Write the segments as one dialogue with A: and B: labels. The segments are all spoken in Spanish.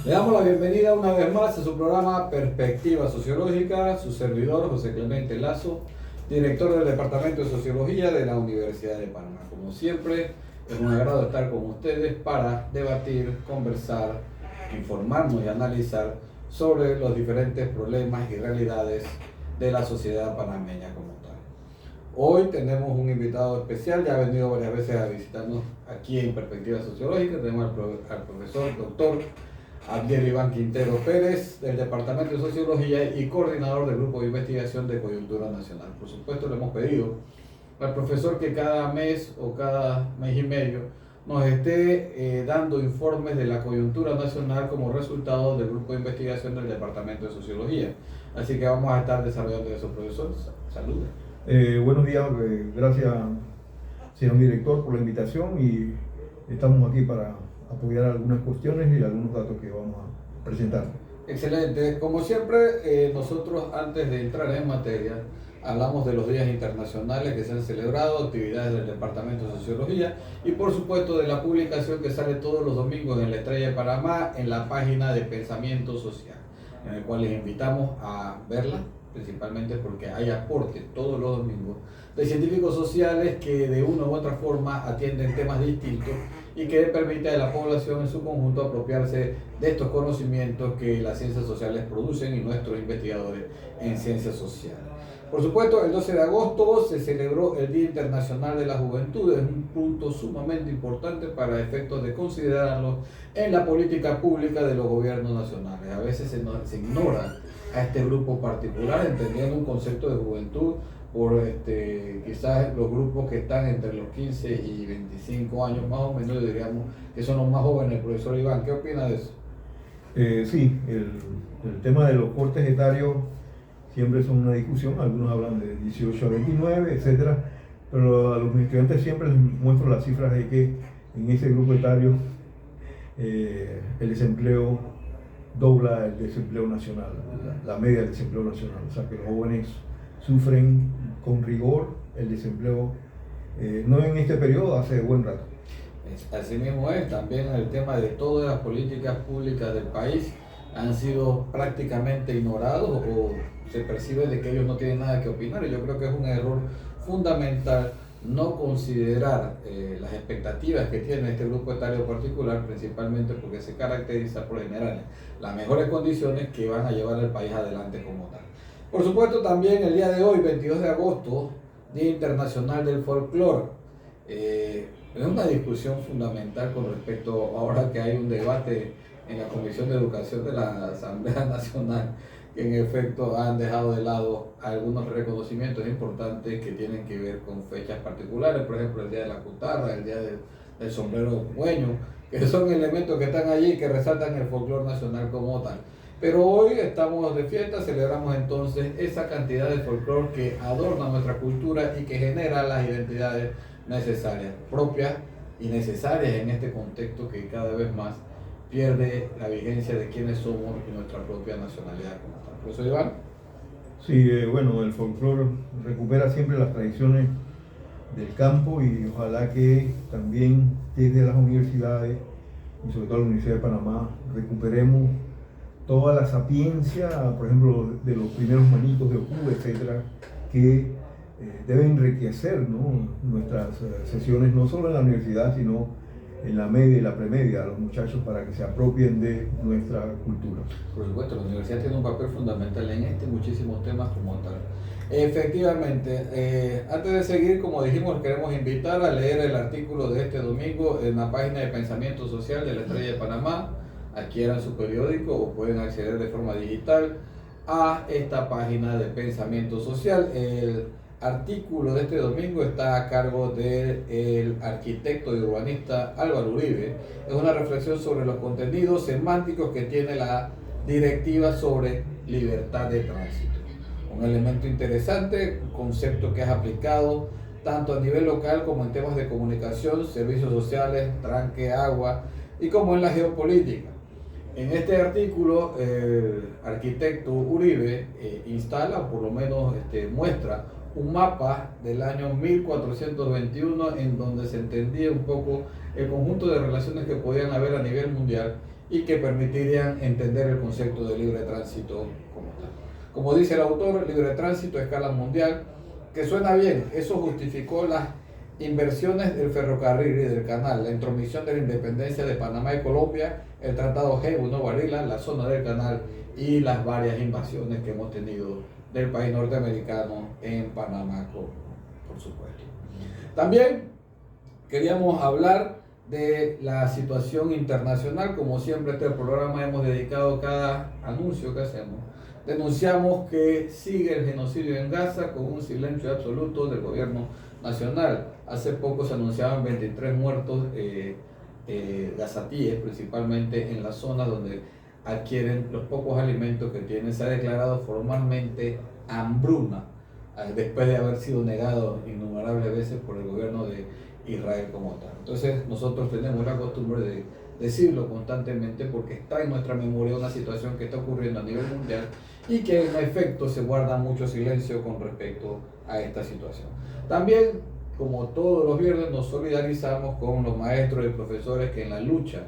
A: Le damos la bienvenida una vez más a su programa Perspectiva Sociológica, su servidor José Clemente Lazo, director del Departamento de Sociología de la Universidad de Panamá. Como siempre, es un agrado estar con ustedes para debatir, conversar, informarnos y analizar sobre los diferentes problemas y realidades de la sociedad panameña como tal. Hoy tenemos un invitado especial, ya ha venido varias veces a visitarnos aquí en Perspectiva Sociológica. Tenemos al profesor doctor Abdiel Iván Quintero Pérez, del Departamento de Sociología y coordinador del Grupo de Investigación de Coyuntura Nacional. Por supuesto, le hemos pedido al profesor que cada mes o cada mes y medio nos esté dando informes de la coyuntura nacional como resultado del Grupo de Investigación del Departamento de Sociología. Así que vamos a estar desarrollando eso, profesor. Saludos.
B: Buenos días, gracias señor director por la invitación y estamos aquí para apoyar algunas cuestiones y algunos datos que vamos a presentar.
A: Excelente. Como siempre, nosotros antes de entrar en materia, hablamos de los días internacionales que se han celebrado, actividades del Departamento de Sociología y por supuesto de la publicación que sale todos los domingos en la Estrella de Panamá en la página de Pensamiento Social, en el cual les invitamos a verla, principalmente porque hay aporte todos los domingos de científicos sociales que de una u otra forma atienden temas distintos y que permite a la población en su conjunto apropiarse de estos conocimientos que las ciencias sociales producen y nuestros investigadores en ciencias sociales. Por supuesto, el 12 de agosto se celebró el Día Internacional de la Juventud, es un punto sumamente importante para efectos de considerarlo en la política pública de los gobiernos nacionales. A veces se ignora a este grupo particular, entendiendo un concepto de juventud por quizás los grupos que están entre los 15 y 25 años más o menos, diríamos que son los más jóvenes. Profesor Iván, ¿qué opina de eso?
B: Sí, el tema de los cortes etarios siempre son una discusión, algunos hablan de 18 a 29, etcétera, pero a los estudiantes siempre les muestro las cifras de que en ese grupo etario el desempleo dobla el desempleo nacional, la media del desempleo nacional, o sea que los jóvenes sufren con rigor el desempleo, no en este periodo, hace buen rato.
A: Así mismo es, también el tema de todas las políticas públicas del país han sido prácticamente ignorados o se percibe de que ellos no tienen nada que opinar, y yo creo que es un error fundamental no considerar las expectativas que tiene este grupo etario particular, principalmente porque se caracteriza por generar las mejores condiciones que van a llevar al país adelante como tal. Por supuesto, también el día de hoy, 22 de agosto, Día Internacional del Folclore. Es una discusión fundamental con respecto, ahora que hay un debate en la Comisión de Educación de la Asamblea Nacional, que en efecto han dejado de lado algunos reconocimientos importantes que tienen que ver con fechas particulares, por ejemplo el Día de la Cutarra, el Día del Sombrero Güeño, que son elementos que están allí y que resaltan el folclore nacional como tal. Pero hoy estamos de fiesta, celebramos entonces esa cantidad de folclore que adorna nuestra cultura y que genera las identidades necesarias, propias y necesarias en este contexto que cada vez más pierde la vigencia de quiénes somos y nuestra propia nacionalidad como tal. ¿Profesor Iván?
B: Sí, bueno, el folclore recupera siempre las tradiciones del campo y ojalá que también desde las universidades y sobre todo la Universidad de Panamá recuperemos toda la sapiencia, por ejemplo, de los primeros manitos de Ocu, etcétera, que deben enriquecer, ¿no?, nuestras sesiones, no solo en la universidad, sino en la media y la premedia, a los muchachos para que se apropien de nuestra cultura.
A: Por supuesto, la universidad tiene un papel fundamental en muchísimos temas como tal. Efectivamente, antes de seguir, como dijimos, queremos invitar a leer el artículo de este domingo en la página de Pensamiento Social de la Estrella de Panamá. Adquieran su periódico o pueden acceder de forma digital a esta página de Pensamiento Social. El artículo de este domingo está a cargo del arquitecto y urbanista Álvaro Uribe. Es una reflexión sobre los contenidos semánticos que tiene la directiva sobre libertad de tránsito. Un elemento interesante, un concepto que es aplicado tanto a nivel local como en temas de comunicación, servicios sociales, tranque, agua y como en la geopolítica. En este artículo, el arquitecto Uribe instala, o por lo menos muestra, un mapa del año 1421 en donde se entendía un poco el conjunto de relaciones que podían haber a nivel mundial y que permitirían entender el concepto de libre tránsito como tal. Como dice el autor, libre tránsito a escala mundial, que suena bien, eso justificó las inversiones del ferrocarril y del canal, la intromisión de la independencia de Panamá y Colombia, el tratado Hebo-Barilla, la zona del canal y las varias invasiones que hemos tenido del país norteamericano en Panamá, por supuesto. También queríamos hablar de la situación internacional. Como siempre, este programa hemos dedicado cada anuncio que hacemos. Denunciamos que sigue el genocidio en Gaza con un silencio absoluto del gobierno nacional. Hace poco se anunciaban 23 muertos gazatíes, principalmente en la zona donde adquieren los pocos alimentos que tienen. Se ha declarado formalmente hambruna después de haber sido negado innumerables veces por el gobierno de Israel como tal. Entonces nosotros tenemos la costumbre de decirlo constantemente porque está en nuestra memoria una situación que está ocurriendo a nivel mundial y que en efecto se guarda mucho silencio con respecto a esta situación. También, como todos los viernes, nos solidarizamos con los maestros y profesores que en la lucha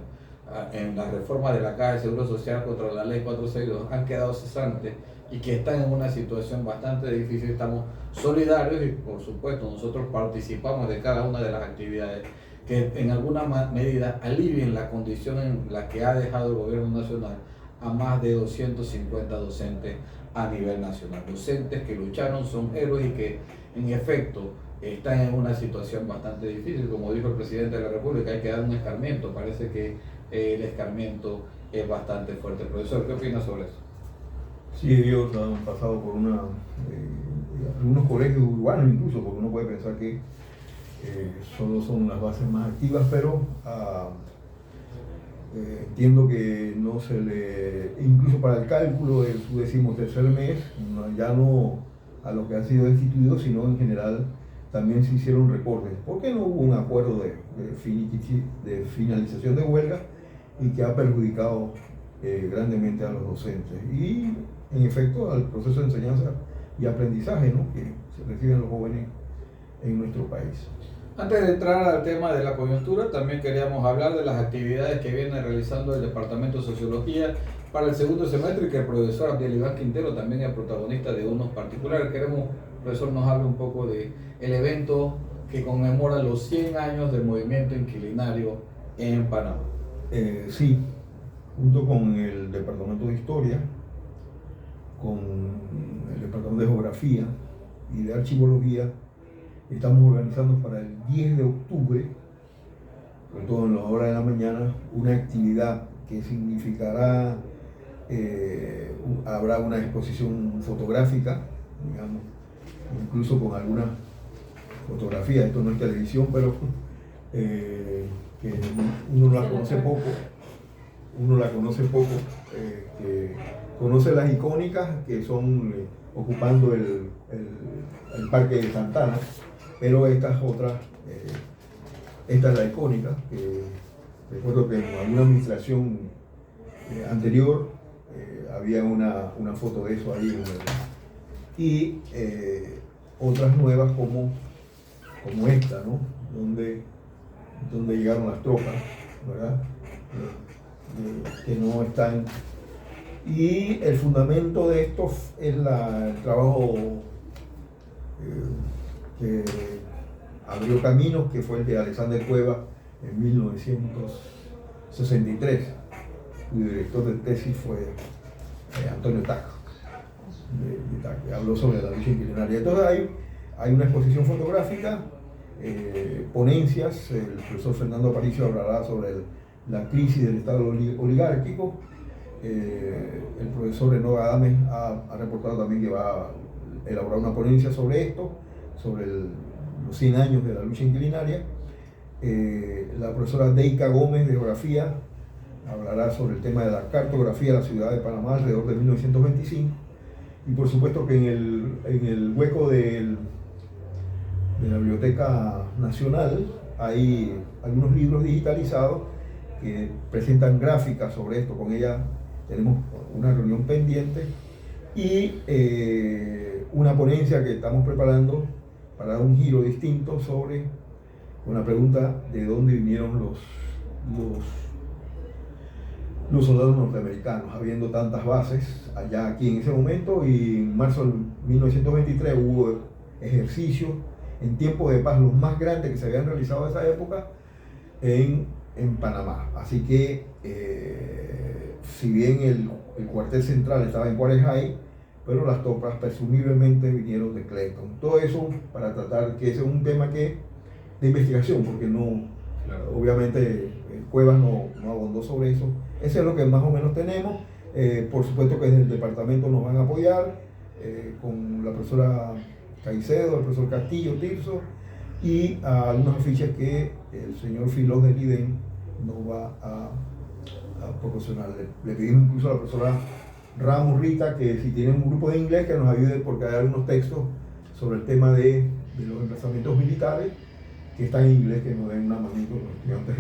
A: en la reforma de la Caja de Seguro Social contra la Ley 462 han quedado cesantes y que están en una situación bastante difícil. Estamos solidarios y por supuesto nosotros participamos de cada una de las actividades que en alguna medida alivien la condición en la que ha dejado el gobierno nacional a más de 250 docentes a nivel nacional. Docentes que lucharon, son héroes y que en efecto están en una situación bastante difícil. Como dijo el presidente de la República, hay que dar un escarmiento. Parece que el escarmiento es bastante fuerte. Profesor, ¿qué opina sobre eso?
B: Sí, ellos han pasado por algunos colegios urbanos incluso, porque uno puede pensar que solo son las bases más activas, pero entiendo que no se le, incluso para el cálculo de su 13º mes, ya no a los que han sido destituidos, sino en general también se hicieron recortes, porque no hubo un acuerdo de finalización de huelga y que ha perjudicado grandemente a los docentes y en efecto al proceso de enseñanza y aprendizaje, ¿no?, que se reciben los jóvenes en nuestro país.
A: Antes de entrar al tema de la coyuntura, también queríamos hablar de las actividades que viene realizando el Departamento de Sociología para el segundo semestre y que el profesor Abdiel Iván Quintero también es protagonista de unos particulares. Queremos que el profesor nos hable un poco del evento que conmemora los 100 años del movimiento inquilinario en Panamá.
B: Sí, junto con el Departamento de Historia, con el Departamento de Geografía y de Archivología, estamos organizando para el 10 de octubre, sobre todo en las horas de la mañana, una actividad que significará, habrá una exposición fotográfica, digamos, incluso con algunas fotografías. Esto no es televisión, pero que uno la conoce poco, que conoce las icónicas que son ocupando el Parque de Santana, pero estas otras, esta es la icónica, que recuerdo que en alguna administración anterior había una foto de eso ahí, y otras nuevas como esta, ¿no?, donde llegaron las tropas, ¿verdad?, que no están. Y el fundamento de esto es el trabajo que abrió caminos, que fue el de Alexander Cueva en 1963, cuyo director de tesis fue Antonio Taco, que habló sobre la lucha inquilinaria. Entonces hay una exposición fotográfica, ponencias. El profesor Fernando Aparicio hablará sobre la crisis del Estado oligárquico. El profesor Enoch Adames ha reportado también que va a elaborar una ponencia sobre esto, sobre los 100 años de la lucha inquilinaria. La profesora Deika Gómez de Geografía hablará sobre el tema de la cartografía de la ciudad de Panamá alrededor de 1925. Y por supuesto que en el hueco de la Biblioteca Nacional hay algunos libros digitalizados que presentan gráficas sobre esto. Con ella tenemos una reunión pendiente y una ponencia que estamos preparando para dar un giro distinto sobre una pregunta de dónde vinieron los soldados norteamericanos, habiendo tantas bases allá aquí en ese momento, y en marzo de 1923 hubo ejercicios en tiempos de paz, los más grandes que se habían realizado en esa época en Panamá. Así que si bien el cuartel central estaba en Cuarejay, pero las tropas presumiblemente vinieron de Clayton. Todo eso para tratar que ese es un tema de investigación, porque no, claro, obviamente Cuevas no abondó sobre eso. Eso es lo que más o menos tenemos. Por supuesto que desde el departamento nos van a apoyar con la profesora Caicedo, el profesor Castillo, Tirso, y algunos afiches que el señor Filós del IDEN nos va a proporcionar. Le pedimos incluso a la profesora Ramos Rita que si tienen un grupo de inglés que nos ayude, porque hay algunos textos sobre el tema de los emplazamientos militares que están en inglés, que nos den una manito los estudiantes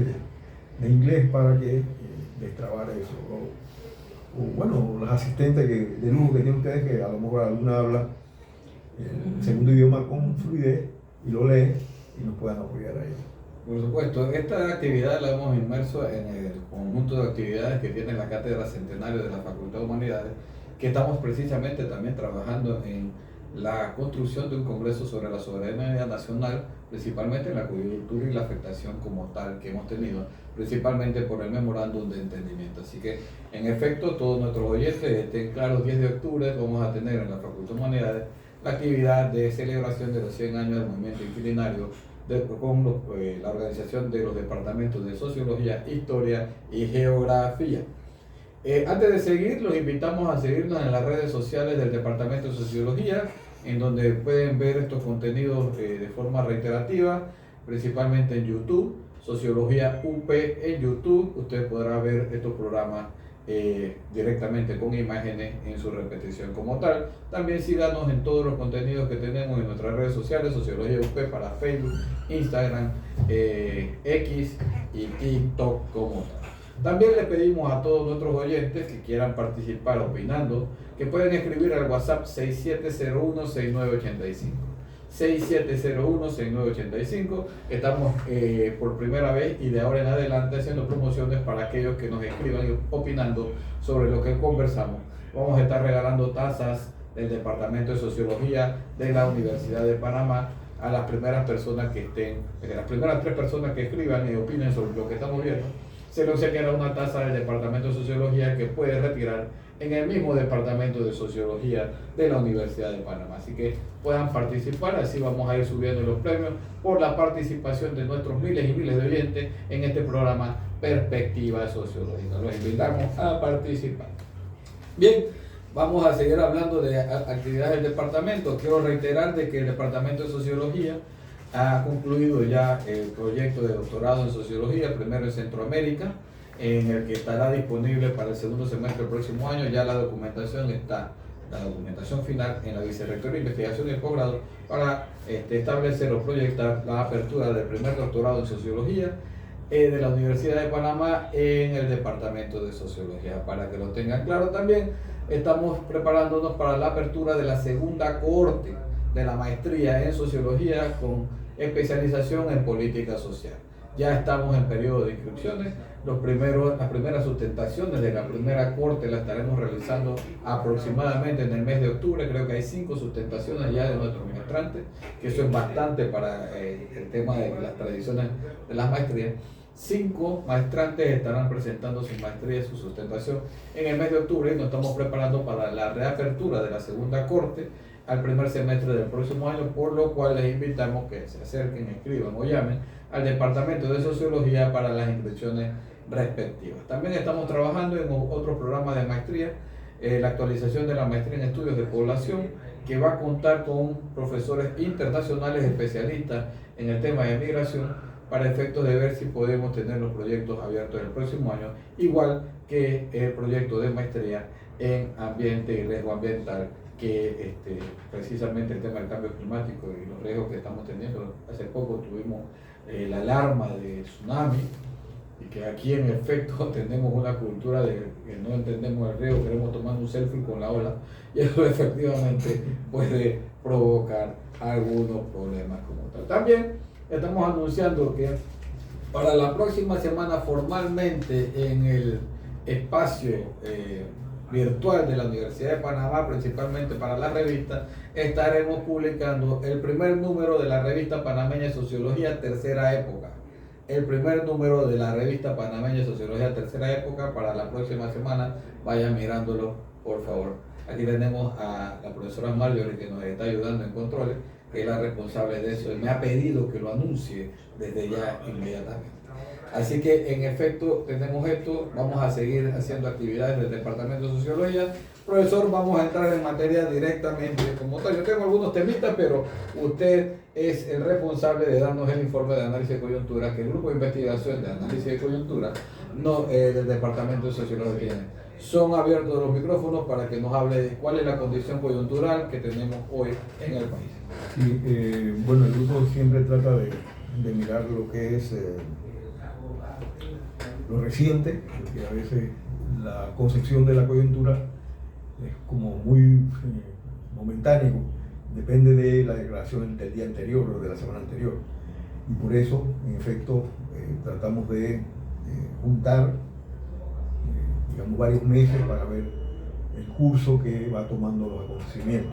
B: de inglés para que destrabar eso. O bueno, los asistentes de lujo que tienen ustedes, que a lo mejor alguna habla el segundo idioma con fluidez y lo lee y nos puedan apoyar ahí.
A: Por supuesto, esta actividad la hemos inmerso en el conjunto de actividades que tiene la Cátedra Centenario de la Facultad de Humanidades, que estamos precisamente también trabajando en la construcción de un congreso sobre la soberanía nacional, principalmente en la coyuntura y la afectación como tal que hemos tenido, principalmente por el memorándum de entendimiento. Así que, en efecto, todos nuestros oyentes estén claros, 10 de octubre vamos a tener en la Facultad de Humanidades la actividad de celebración de los 100 años del movimiento inquilinario con la organización de los departamentos de Sociología, Historia y Geografía. Antes de seguir, los invitamos a seguirnos en las redes sociales del Departamento de Sociología, en donde pueden ver estos contenidos de forma reiterativa, principalmente en YouTube, Sociología UP en YouTube. Usted podrá ver estos programas directamente con imágenes en su repetición como tal. También síganos en todos los contenidos que tenemos en nuestras redes sociales, Sociología UP para Facebook, Instagram, X y TikTok como tal. También le pedimos a todos nuestros oyentes que quieran participar opinando, que pueden escribir al WhatsApp 6701-6985. 6701-6985. Estamos por primera vez y de ahora en adelante haciendo promociones para aquellos que nos escriban opinando sobre lo que conversamos. Vamos a estar regalando tazas del Departamento de Sociología de la Universidad de Panamá a las primeras personas que estén, las primeras 3 personas que escriban y opinen sobre lo que estamos viendo. Se le obsequiará una taza del Departamento de Sociología que puede retirar en el mismo Departamento de Sociología de la Universidad de Panamá. Así que puedan participar, así vamos a ir subiendo los premios por la participación de nuestros miles y miles de oyentes en este programa Perspectiva Sociológica. Los invitamos a participar. Bien, vamos a seguir hablando de actividades del departamento. Quiero reiterar de que el Departamento de Sociología ha concluido ya el proyecto de doctorado en Sociología, primero en Centroamérica, en el que estará disponible para el segundo semestre del próximo año. Ya la documentación está, la documentación final en la Vicerrectoría de Investigación y Posgrado para establecer o proyectar la apertura del primer doctorado en Sociología de la Universidad de Panamá en el Departamento de Sociología. Para que lo tengan claro, también estamos preparándonos para la apertura de la segunda cohorte de la maestría en Sociología con especialización en política social. Ya estamos en periodo de inscripciones. Las primeras sustentaciones de la primera corte la estaremos realizando aproximadamente en el mes de octubre. Creo que hay 5 sustentaciones ya de nuestros maestrantes, que eso es bastante para el tema de las tradiciones de las maestrías. 5 maestrantes estarán presentando su maestría y su sustentación en el mes de octubre, y nos estamos preparando para la reapertura de la segunda corte al primer semestre del próximo año, por lo cual les invitamos que se acerquen, escriban o llamen al Departamento de Sociología para las inscripciones respectivas. También estamos trabajando en otros programas de maestría, la actualización de la maestría en estudios de población, que va a contar con profesores internacionales especialistas en el tema de migración, para efectos de ver si podemos tener los proyectos abiertos el próximo año, igual que el proyecto de maestría en ambiente y riesgo ambiental, que precisamente el tema del cambio climático y los riesgos que estamos teniendo. Hace poco tuvimos la alarma de tsunami y que aquí en efecto tenemos una cultura de que no entendemos el río, queremos tomar un selfie con la ola, y eso efectivamente puede provocar algunos problemas como tal. También estamos anunciando que para la próxima semana formalmente en el espacio virtual de la Universidad de Panamá, principalmente para la revista, estaremos publicando el primer número de la revista panameña de Sociología Tercera Época. El primer número de la revista panameña de Sociología Tercera Época para la próxima semana. Vayan mirándolo, por favor. Aquí tenemos a la profesora Marjorie, que nos está ayudando en controles, que es la responsable de eso, y me ha pedido que lo anuncie desde ya inmediatamente. Así que en efecto tenemos esto, vamos a seguir haciendo actividades del Departamento de Sociología. Profesor, vamos a entrar en materia directamente como tal. Yo tengo algunos temitas, pero usted es el responsable de darnos el informe de análisis de coyuntura que el grupo de investigación de análisis de coyuntura del Departamento de Sociología tiene. Son abiertos los micrófonos para que nos hable de cuál es la condición coyuntural que tenemos hoy en el país.
B: Sí, bueno, el grupo siempre trata de mirar lo que es lo reciente, porque a veces la concepción de la coyuntura es como muy momentáneo, depende de la declaración del día anterior o de la semana anterior. Y por eso, en efecto, tratamos de juntar digamos, varios meses para ver el curso que va tomando los acontecimientos.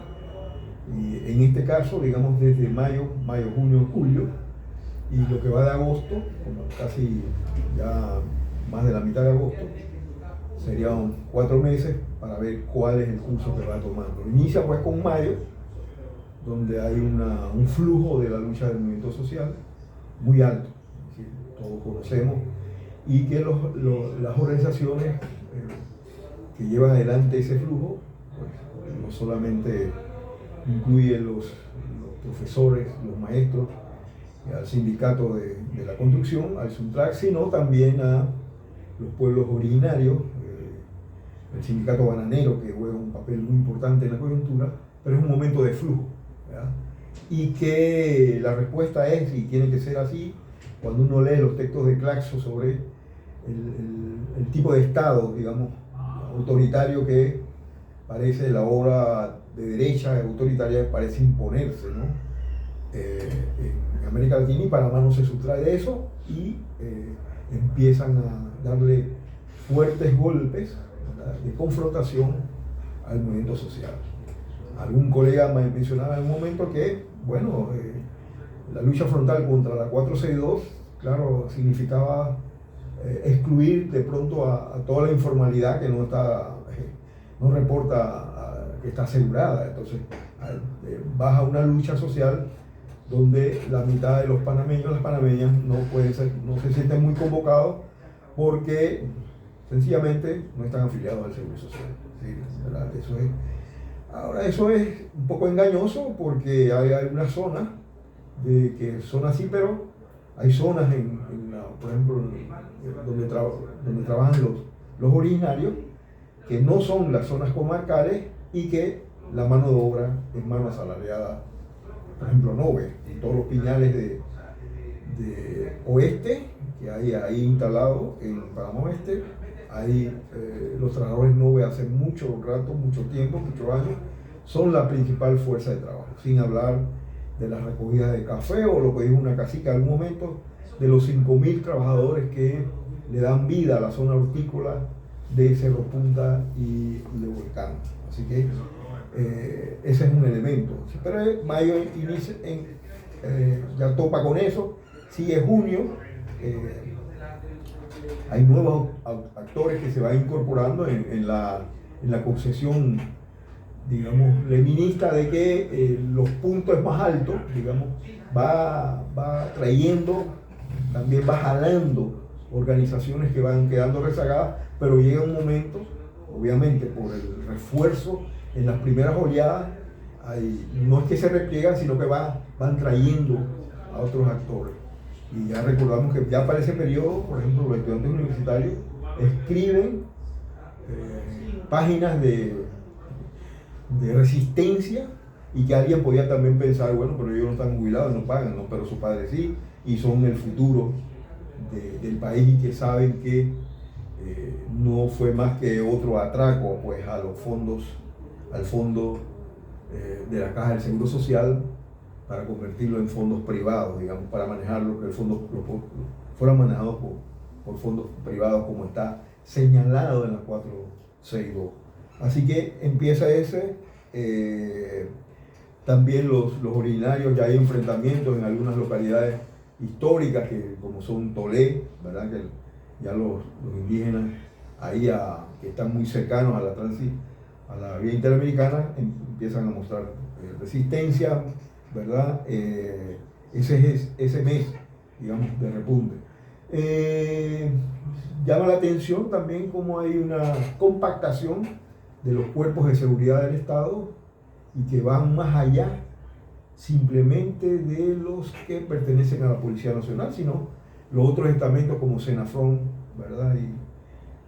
B: Y en este caso, digamos, desde mayo, junio, julio, y lo que va de agosto, como casi ya más de la mitad de agosto, serían 4 meses para ver cuál es el curso que va tomando. Inicia pues con mayo, donde hay un flujo de la lucha del movimiento social muy alto, es decir, todos conocemos, y que las organizaciones que llevan adelante ese flujo, pues, no solamente incluyen los profesores, los maestros, al sindicato de la construcción, al SUNTRAC, sino también a los pueblos originarios, el sindicato bananero, que juega un papel muy importante en la coyuntura, pero es un momento de flujo, ¿verdad? Y que la respuesta es, y tiene que ser así, cuando uno lee los textos de Claxo sobre el tipo de Estado, digamos, autoritario que parece la obra de derecha autoritaria, parece imponerse, ¿no? En América Latina, y Panamá no se sustrae de eso, y empiezan a darle fuertes golpes, ¿verdad?, de confrontación al movimiento social. Algún colega me mencionaba en un momento que, bueno, la lucha frontal contra la 462, claro, significaba excluir de pronto a toda la informalidad que no reporta que está asegurada. Entonces baja una lucha social donde la mitad de los panameños, las panameñas, no se sienten muy convocados porque sencillamente no están afiliados al Seguro Social. ¿Sí? ¿Verdad? Ahora, eso es un poco engañoso porque hay algunas zonas que son así, pero hay zonas, por ejemplo, donde trabajan los originarios, que no son las zonas comarcales y que la mano de obra es mano asalariada. Por ejemplo, Nove, en todos los piñales de oeste que hay ahí instalados en Panamá Oeste, hay los trabajadores Nove hace mucho rato, mucho tiempo, muchos años, son la principal fuerza de trabajo, sin hablar de las recogidas de café o lo que dijo una cacica en algún momento, de los 5.000 trabajadores que le dan vida a la zona hortícola de Cerro Punta y de Volcán. Así que ese es un elemento. Pero mayo inicia ya topa con eso, sigue junio, hay nuevos actores que se van incorporando en la concesión, digamos, leninista de que los puntos más altos, digamos, va trayendo, también va jalando organizaciones que van quedando rezagadas, pero llega un momento, obviamente por el refuerzo en las primeras oleadas, no es que se repliegan, sino que van trayendo a otros actores. Y ya recordamos que ya para ese periodo, por ejemplo, los estudiantes universitarios escriben páginas de resistencia, y que alguien podía también pensar, bueno, pero ellos no están jubilados, no pagan, ¿no? Pero sus padres sí, y son el futuro del país y que saben que no fue más que otro atraco pues a los fondos, al fondo de la Caja del Seguro Social, para convertirlo en fondos privados, digamos, para manejarlo, que el fondo fueran manejados por fondos privados, como está señalado en la 462. Así que empieza ese. También los originarios, ya hay enfrentamientos en algunas localidades históricas, que, como son Tolé, ¿verdad? Que ya los indígenas ahí que están muy cercanos a la vía interamericana empiezan a mostrar resistencia, ¿verdad? Ese mes, digamos, de repunte. Llama la atención también cómo hay una compactación de los cuerpos de seguridad del Estado y que van más allá simplemente de los que pertenecen a la Policía Nacional, sino los otros estamentos como Senafrón, ¿verdad?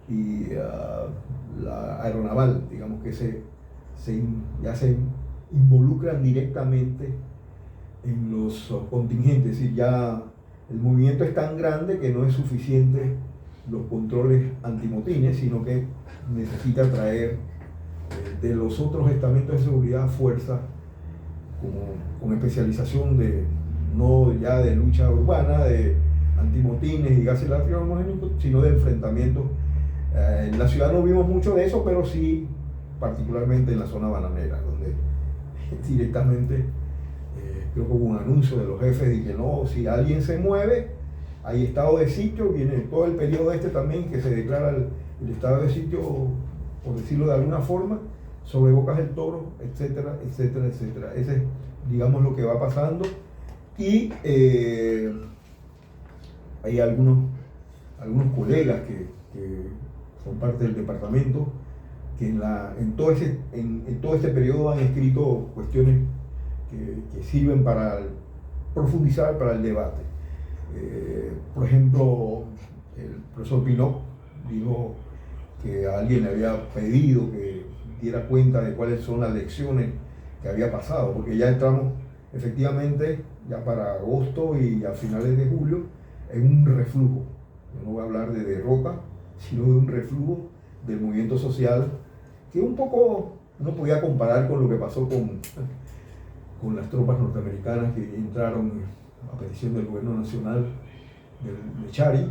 B: Y la Aeronaval, digamos, que ya se involucran directamente en los contingentes. Es decir, ya el movimiento es tan grande que no es suficiente los controles antimotines, sino que necesita traer de los otros estamentos de seguridad fuerza con especialización no ya de lucha urbana, de antimotines y gases lacrimógenos, sino de enfrentamientos. En la ciudad no vimos mucho de eso, pero sí particularmente en la zona bananera, donde directamente creo que hubo un anuncio de los jefes de que no, si alguien se mueve, hay estado de sitio. Viene todo el periodo también que se declara el estado de sitio, por decirlo de alguna forma, sobre Bocas del Toro, etcétera, etcétera, etcétera. Ese es, digamos, lo que va pasando. Y hay algunos colegas que son parte del departamento que en todo este periodo han escrito cuestiones que sirven para profundizar, para el debate. Por ejemplo, el profesor Pinot dijo que alguien le había pedido que diera cuenta de cuáles son las lecciones que había pasado, porque ya entramos efectivamente ya para agosto y a finales de julio en un reflujo. Yo no voy a hablar de derrota, sino de un reflujo del movimiento social que un poco uno podía comparar con lo que pasó con las tropas norteamericanas que entraron a petición del gobierno nacional de Chari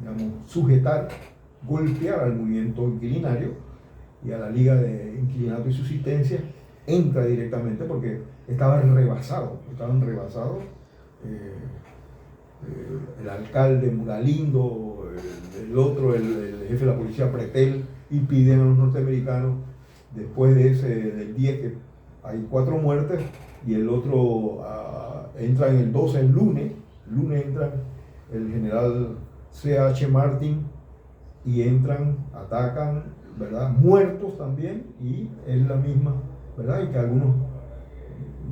B: digamos, sujetar, golpear al movimiento inquilinario, y a la Liga de Inquilinato y Subsistencia entra directamente porque estaban rebasados. El alcalde Muralindo, el jefe de la policía Pretel, y piden a los norteamericanos, después del 10 que hay 4 muertes, y el otro entra en el 12, el lunes entra el general C.H. Martin y atacan, ¿verdad? Muertos también, y es la misma, ¿verdad? Y que algunos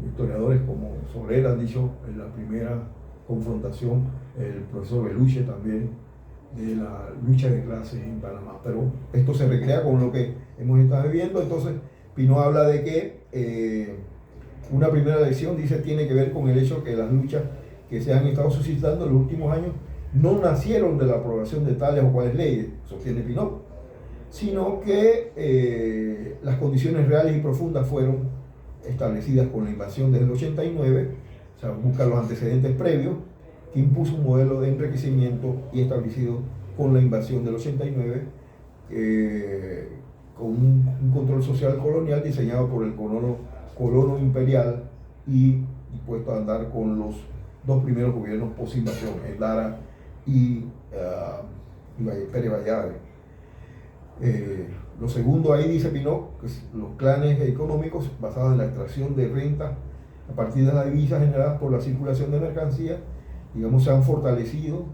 B: historiadores como Soler han dicho en la primera confrontación, el profesor Beluche también, de la lucha de clases en Panamá. Pero esto se recrea con lo que hemos estado viviendo. Entonces Pinot habla de que una primera lección, dice, tiene que ver con el hecho que las luchas que se han estado suscitando en los últimos años no nacieron de la aprobación de tales o cuales leyes, sostiene Pinot, sino que las condiciones reales y profundas fueron establecidas con la invasión desde el 89, o sea, busca los antecedentes previos, que impuso un modelo de enriquecimiento y establecido con la invasión del 89, con un control social colonial diseñado por el colono imperial y dispuesto a andar con los 2 primeros gobiernos post-invasión, el Lara y Pérez Valladares. Lo segundo, ahí dice Pinot, que los clanes económicos basados en la extracción de renta a partir de las divisas generadas por la circulación de mercancías, digamos, se han fortalecido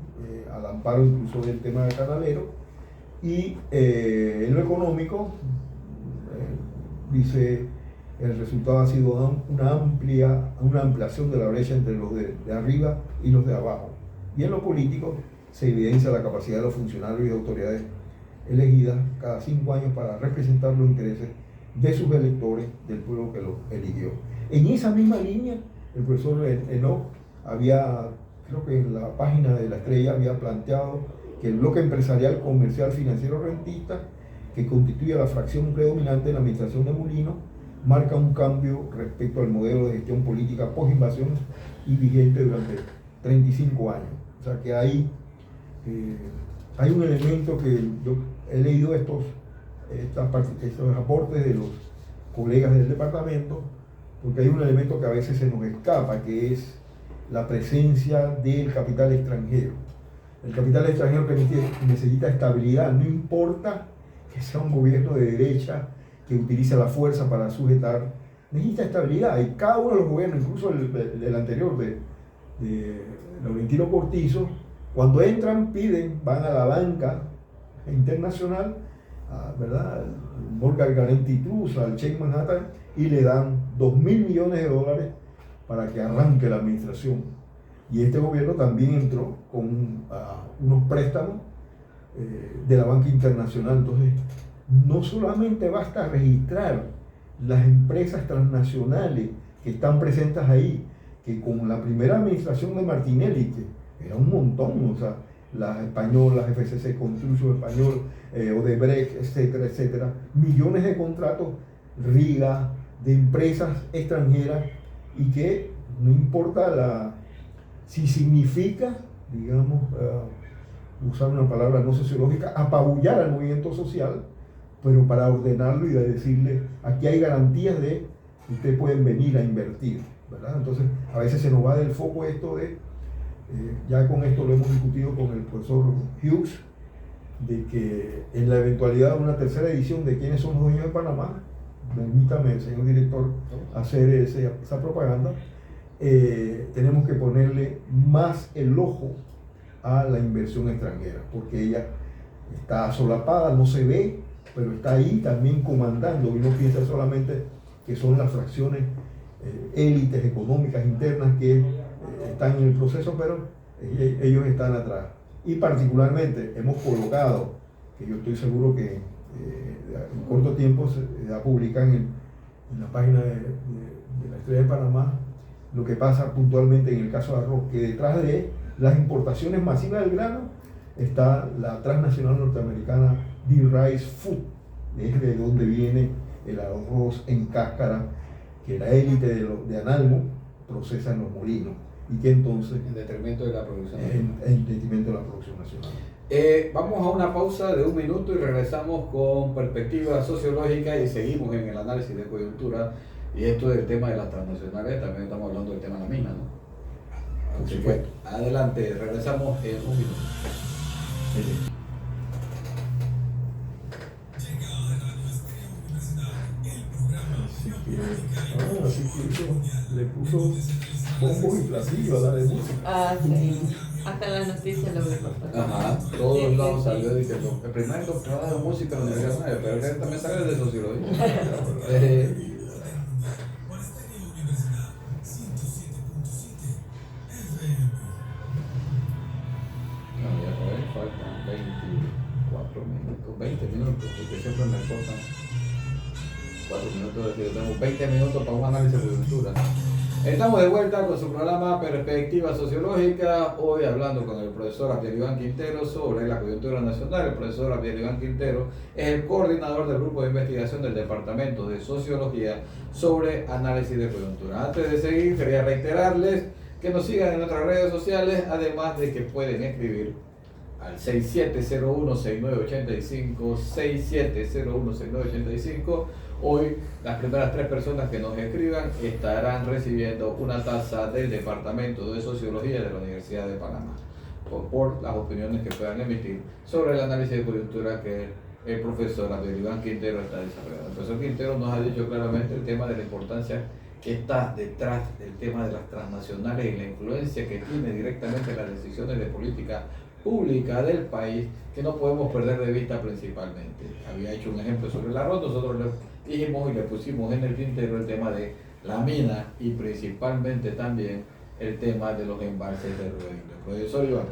B: al amparo incluso del tema del canalero. Y en lo económico, dice, el resultado ha sido una ampliación de la brecha entre los de arriba y los de abajo. Y en lo político se evidencia la capacidad de los funcionarios y autoridades elegidas cada 5 años para representar los intereses de sus electores, del pueblo que los eligió. En esa misma línea, el profesor Enoch creo que en la página de La Estrella había planteado que el bloque empresarial, comercial, financiero, rentista, que constituye la fracción predominante de la administración de Molino, marca un cambio respecto al modelo de gestión política post-invasión y vigente durante 35 años. O sea que hay un elemento que yo he leído estos aportes de los colegas del departamento, porque hay un elemento que a veces se nos escapa, que es la presencia del capital extranjero. El capital extranjero que necesita estabilidad, no importa que sea un gobierno de derecha que utilice la fuerza para sujetar, necesita estabilidad. Y cada uno de los gobiernos, incluso el anterior de Laurentino Cortizo, cuando entran, van a la banca internacional, ¿verdad? Al Morgan Guarantee Trust, al Chase Manhattan, y le dan $2.000 millones para que arranque la administración. Y este gobierno también entró con unos préstamos de la banca internacional. Entonces, no solamente basta registrar las empresas transnacionales que están presentes ahí, que con la primera administración de Martinelli, que era un montón, o sea, las españolas, FCC Construction Español, Odebrecht, etcétera, etcétera, millones de contratos, Riga, de empresas extranjeras, y que no importa si significa, digamos, usar una palabra no sociológica, apabullar al movimiento social, pero para ordenarlo y de decirle, aquí hay garantías de que ustedes pueden venir a invertir, ¿verdad? Entonces, a veces se nos va del foco esto de, ya con esto lo hemos discutido con el profesor Hughes, de que en la eventualidad de una tercera edición de ¿Quiénes son los dueños de Panamá?, permítame, señor director, hacer esa propaganda, tenemos que ponerle más el ojo a la inversión extranjera, porque ella está solapada, no se ve, pero está ahí también comandando, y no piensa solamente que son las fracciones élites económicas internas que están en el proceso, pero ellos están atrás. Y particularmente hemos colocado, que yo estoy seguro que en corto tiempo se publican en la página de La Estrella de Panamá, lo que pasa puntualmente en el caso de arroz, que detrás de las importaciones masivas del grano está la transnacional norteamericana D-Rice Food, es de donde viene el arroz en cáscara que la élite de Analmo procesa en los molinos, y que entonces
A: en detrimento de la producción
B: en detrimento de la producción nacional.
A: Vamos a una pausa de 1 minuto y regresamos con perspectiva sociológica y seguimos en el análisis de coyuntura, y esto del tema de las transnacionales, también estamos hablando del tema de la mina, ¿no? Así que adelante, regresamos en 1 minuto.
B: Así que le puso bombos y platillos a la de música.
C: Sí. Hasta la noticia lo veo.
A: Ajá, todos lados salió diciendo el primer doctorado de música en la Universidad, pero él también sale de sociología. Faltan 24 minutos, 20 minutos, porque siempre me cortan 4 minutos, es decir, tenemos 20 minutos para un análisis de coyuntura. Estamos de vuelta con su programa Perspectiva Sociológica, hoy hablando con el profesor Abdiel Iván Quintero sobre la coyuntura nacional. El profesor Abdiel Iván Quintero es el coordinador del grupo de investigación del Departamento de Sociología sobre análisis de coyuntura. Antes de seguir, quería reiterarles que nos sigan en nuestras redes sociales, además de que pueden escribir al 6701-6985, 6701-6985. Hoy las primeras 3 personas que nos escriban estarán recibiendo una taza del Departamento de Sociología de la Universidad de Panamá por las opiniones que puedan emitir sobre el análisis de coyuntura que el profesor Abdiel Iván Quintero está desarrollando. El profesor Quintero nos ha dicho claramente el tema de la importancia que está detrás del tema de las transnacionales y la influencia que tiene directamente en las decisiones de política pública del país, que no podemos perder de vista principalmente. Había hecho un ejemplo sobre el arroz, nosotros le dijimos y le pusimos en el tintero el tema de la mina y principalmente también el tema de los embalses de Río Indio. Profesor Iván.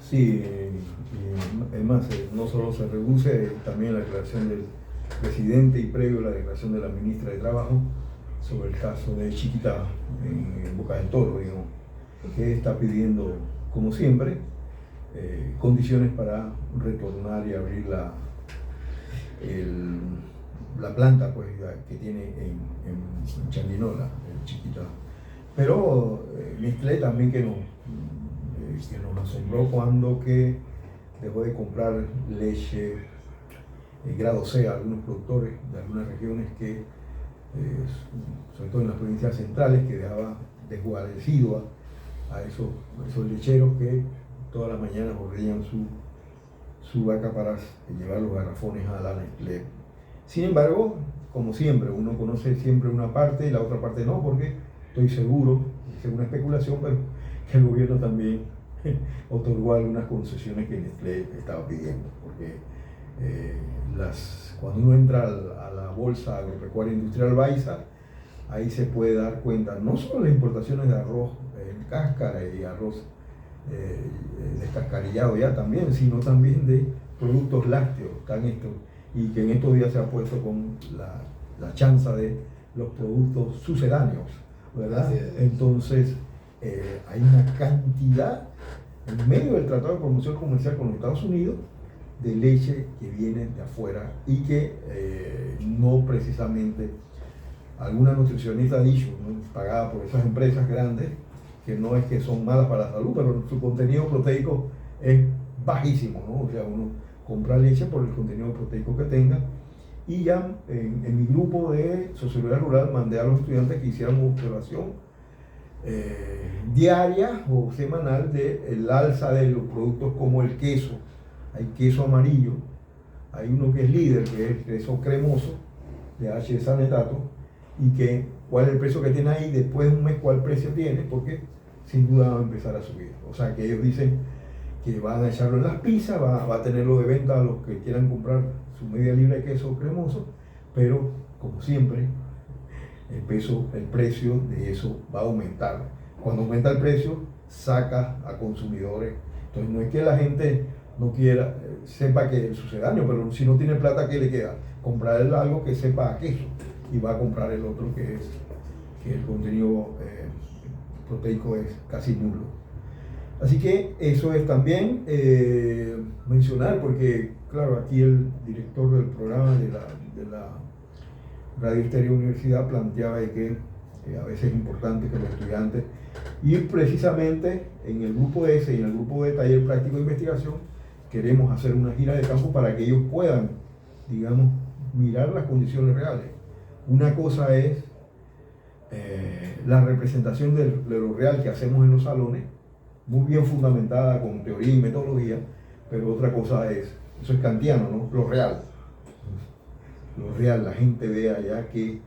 B: Sí, además no solo se reduce también la declaración del presidente y previo a la declaración de la ministra de Trabajo sobre el caso de Chiquita en Boca del Toro, digamos. que está pidiendo, como siempre, condiciones para retornar y abrir la planta pues, que tiene en Chandinola, chiquita. Pero Nestlé también que nos asombró cuando que dejó de comprar leche grado C a algunos productores de algunas regiones que, sobre todo en las provincias centrales, que dejaba desguarecido a esos lecheros que todas las mañanas ordeñan su vaca para llevar los garrafones a la Nestlé. Sin embargo, como siempre, uno conoce siempre una parte y la otra parte no, porque estoy seguro, es una especulación, pero que el gobierno también otorgó algunas concesiones que Nestlé estaba pidiendo, porque cuando uno entra a la bolsa agropecuaria industrial Baiza, ahí se puede dar cuenta no solo de las importaciones de arroz en cáscara y arroz descascarillado ya también, sino también de productos lácteos, y que en estos días se ha puesto con la chanza de los productos sucedáneos, ¿verdad? Entonces, hay una cantidad, en medio del Tratado de Promoción Comercial con los Estados Unidos, de leche que viene de afuera y que no precisamente, alguna nutricionista ha dicho, ¿no?, pagada por esas empresas grandes, que no es que son malas para la salud, pero su contenido proteico es bajísimo, ¿no? O sea, uno compra leche por el contenido proteico que tenga. Y ya en mi grupo de Sociología Rural mandé a los estudiantes que hicieran una observación diaria o semanal del alza de los productos como el queso. Hay queso amarillo, hay uno que es líder, que es el queso cremoso de H de Sanetato, y que cuál es el precio que tiene ahí, después de un mes cuál precio tiene, porque sin duda va a empezar a subir. O sea que ellos dicen que van a echarlo en las pizzas, va a tenerlo de venta a los que quieran comprar su media libra de queso cremoso, pero como siempre el precio de eso va a aumentar. Cuando aumenta el precio, saca a consumidores. Entonces no es que la gente no quiera, sepa que es sucedáneo, pero si no tiene plata, ¿qué le queda? Comprar algo que sepa a queso, y va a comprar el otro que el contenido proteico es casi nulo. Así que eso es también mencionar, porque claro, aquí el director del programa de la Radio Estéreo Universidad planteaba que a veces es importante que los estudiantes, y precisamente en el grupo ese y en el grupo de taller práctico de investigación, queremos hacer una gira de campo para que ellos puedan, digamos, mirar las condiciones reales. Una cosa es la representación de lo real que hacemos en los salones, muy bien fundamentada con teoría y metodología, pero otra cosa es, eso es kantiano, ¿no?, lo real. Lo real, la gente vea allá que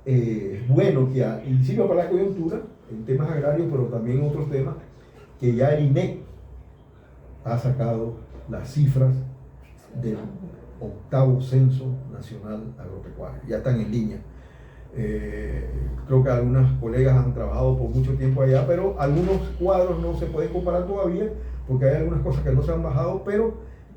B: es bueno que y sirva para la coyuntura en temas agrarios, pero también en otros temas, que ya el INEC ha sacado las cifras del 8º Censo Nacional Agropecuario, ya están en línea. Creo que algunas colegas han trabajado por mucho tiempo allá, pero algunos cuadros no se pueden comparar todavía, porque hay algunas cosas que no se han bajado, pero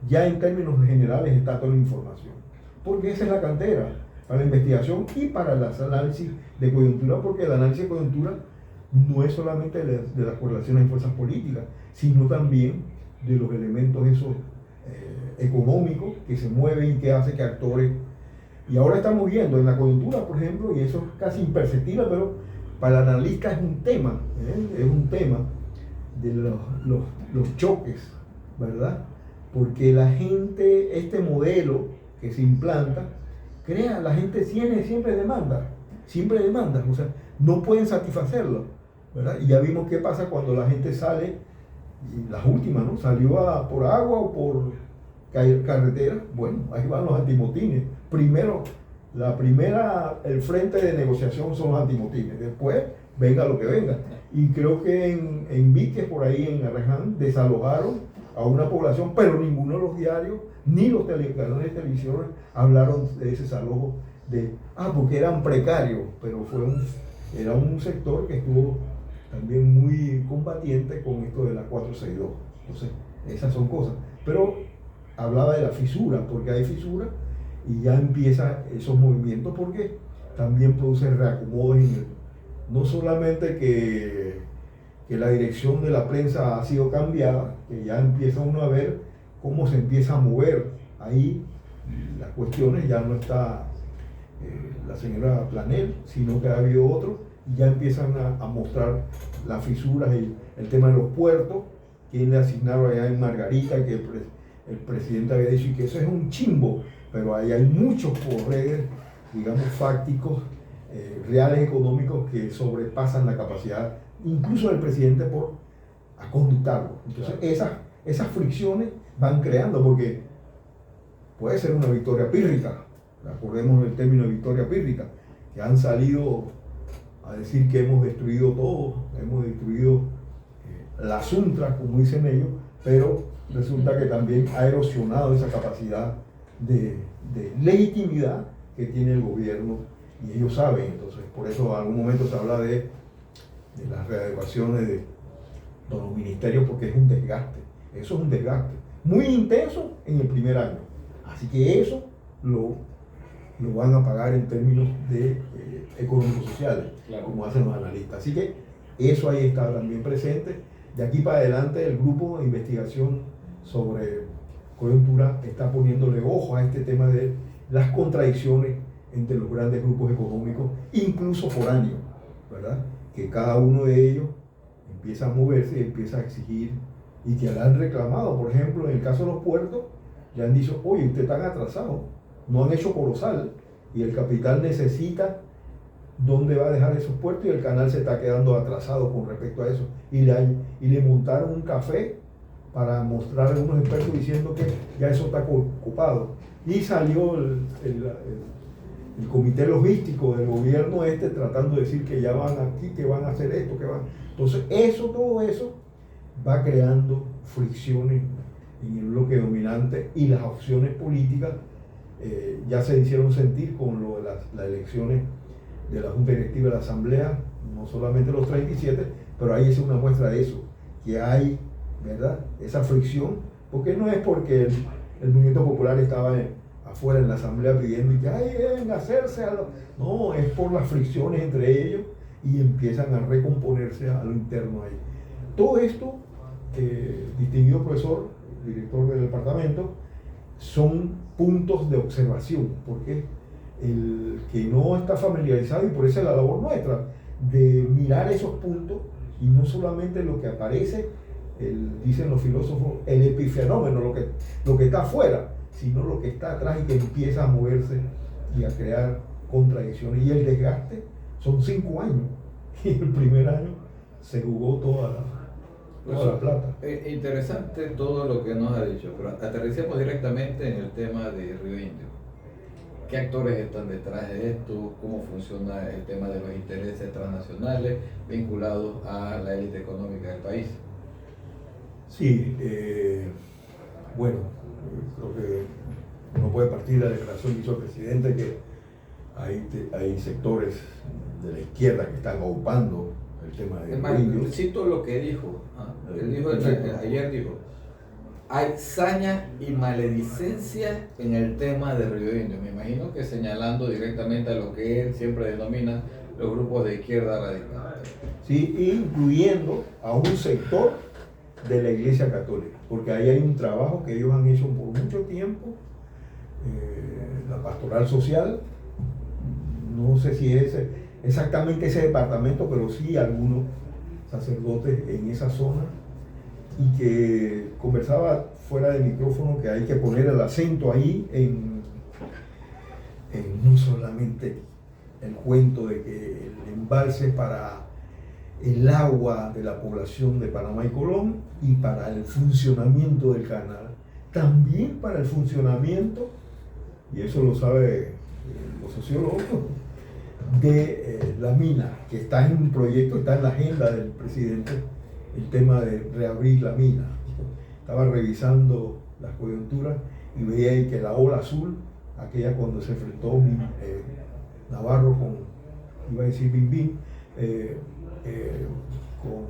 B: ya en términos generales está toda la información. Porque esa es la cantera para la investigación y para el análisis de coyuntura, porque el análisis de coyuntura no es solamente de las correlaciones en fuerzas políticas, sino también de los elementos esos económicos que se mueven y que hace que actores. Y ahora estamos viendo en la coyuntura, por ejemplo, y eso es casi imperceptible, pero para el analista es un tema de los choques, ¿verdad? Porque la gente, este modelo que se implanta, la gente tiene siempre demandas, o sea, no pueden satisfacerlo, ¿verdad? Y ya vimos qué pasa cuando la gente sale, y las últimas, ¿no?, salió por agua o por carretera. Bueno, ahí van los antimotines. Primero, el frente de negociación son los antimotines, después venga lo que venga. Y creo que en Vieques, por ahí en Arreján, desalojaron a una población, pero ninguno de los diarios ni los canales de televisión hablaron de ese desalojo, porque eran precarios, pero era un sector que estuvo también muy combatiente con esto de la 462. Entonces, esas son cosas. Pero hablaba de la fisura, porque hay fisura y ya empiezan esos movimientos, porque también produce reacomodos no solamente que que la dirección de la prensa ha sido cambiada, que ya empieza uno a ver cómo se empieza a mover ahí las cuestiones. Ya no está la señora Planel, sino que ha habido otro, y ya empiezan a mostrar las fisuras y el tema de los puertos, quién le asignaron allá en Margarita, que el presidente había dicho y que eso es un chimbo, pero ahí hay muchos correos, digamos, fácticos, reales económicos, que sobrepasan la capacidad incluso del presidente por conductarlo. Entonces esas fricciones van creando, porque puede ser una victoria pírrica, acordemos del término de victoria pírrica, que han salido a decir que hemos destruido todo, hemos destruido las UNTRAS, como dicen ellos, pero resulta que también ha erosionado esa capacidad de legitimidad que tiene el gobierno, y ellos saben. Entonces, por eso en algún momento se habla de las readecuaciones de los ministerios, porque es un desgaste. Eso es un desgaste muy intenso en el primer año, así que eso lo van a pagar en términos de económicos sociales, claro, como hacen los analistas. Así que eso ahí está también presente. De aquí para adelante el grupo de investigación sobre coyuntura está poniéndole ojo a este tema de las contradicciones entre los grandes grupos económicos, incluso foráneos, ¿verdad? Que cada uno de ellos empieza a moverse y empieza a exigir, y que le han reclamado. Por ejemplo, en el caso de los puertos, le han dicho: oye, ustedes están atrasados, no han hecho Corozal, y el capital necesita dónde va a dejar esos puertos, y el canal se está quedando atrasado con respecto a eso. Y le montaron un café para mostrar a algunos expertos diciendo que ya eso está ocupado. Y salió el comité logístico del gobierno tratando de decir que ya van aquí, que van a hacer esto, que van. Entonces todo eso va creando fricciones en el bloque dominante, y las opciones políticas ya se hicieron sentir con lo de las elecciones de la Junta Directiva de la Asamblea, no solamente los 37, pero ahí es una muestra de eso, que hay, ¿verdad?, esa fricción, porque no es porque el movimiento popular estaba afuera en la Asamblea pidiendo que deben hacerse algo. No, es por las fricciones entre ellos, y empiezan a recomponerse a lo interno ahí. Todo esto, distinguido profesor, director del departamento, son puntos de observación, porque el que no está familiarizado, y por eso es la labor nuestra, de mirar esos puntos, y no solamente lo que aparece, dicen los filósofos, el epifenómeno, lo que está afuera, sino lo que está atrás y que empieza a moverse y a crear contradicciones. Y el desgaste son 5 años, y el primer año se jugó toda la plata.
A: Interesante todo lo que nos ha dicho, pero aterricemos directamente en el tema de Río Indio. ¿Qué actores están detrás de esto? ¿Cómo funciona el tema de los intereses transnacionales vinculados a la élite económica del país?
B: Sí, bueno, creo que uno puede partir de la declaración que hizo el presidente, que hay sectores de la izquierda que están ocupando el tema de
A: Río Indio. Cito lo que dijo. Él dijo ayer dijo: hay saña y maledicencia en el tema de Río Indio. Me imagino que señalando directamente a lo que él siempre denomina los grupos de izquierda radical.
B: Sí, incluyendo a un sector de la Iglesia Católica, porque ahí hay un trabajo que ellos han hecho por mucho tiempo, la pastoral social, no sé si es exactamente ese departamento, pero sí algunos sacerdotes en esa zona, y que conversaba fuera del micrófono que hay que poner el acento ahí en no solamente el cuento de que el embalse para el agua de la población de Panamá y Colón, y para el funcionamiento del canal, también para el funcionamiento, y eso lo sabe los sociólogos, de la mina, que está en un proyecto, está en la agenda del presidente, el tema de reabrir la mina. Estaba revisando las coyunturas y veía ahí que la ola azul, aquella cuando se enfrentó Navarro con, iba a decir Bimbín, con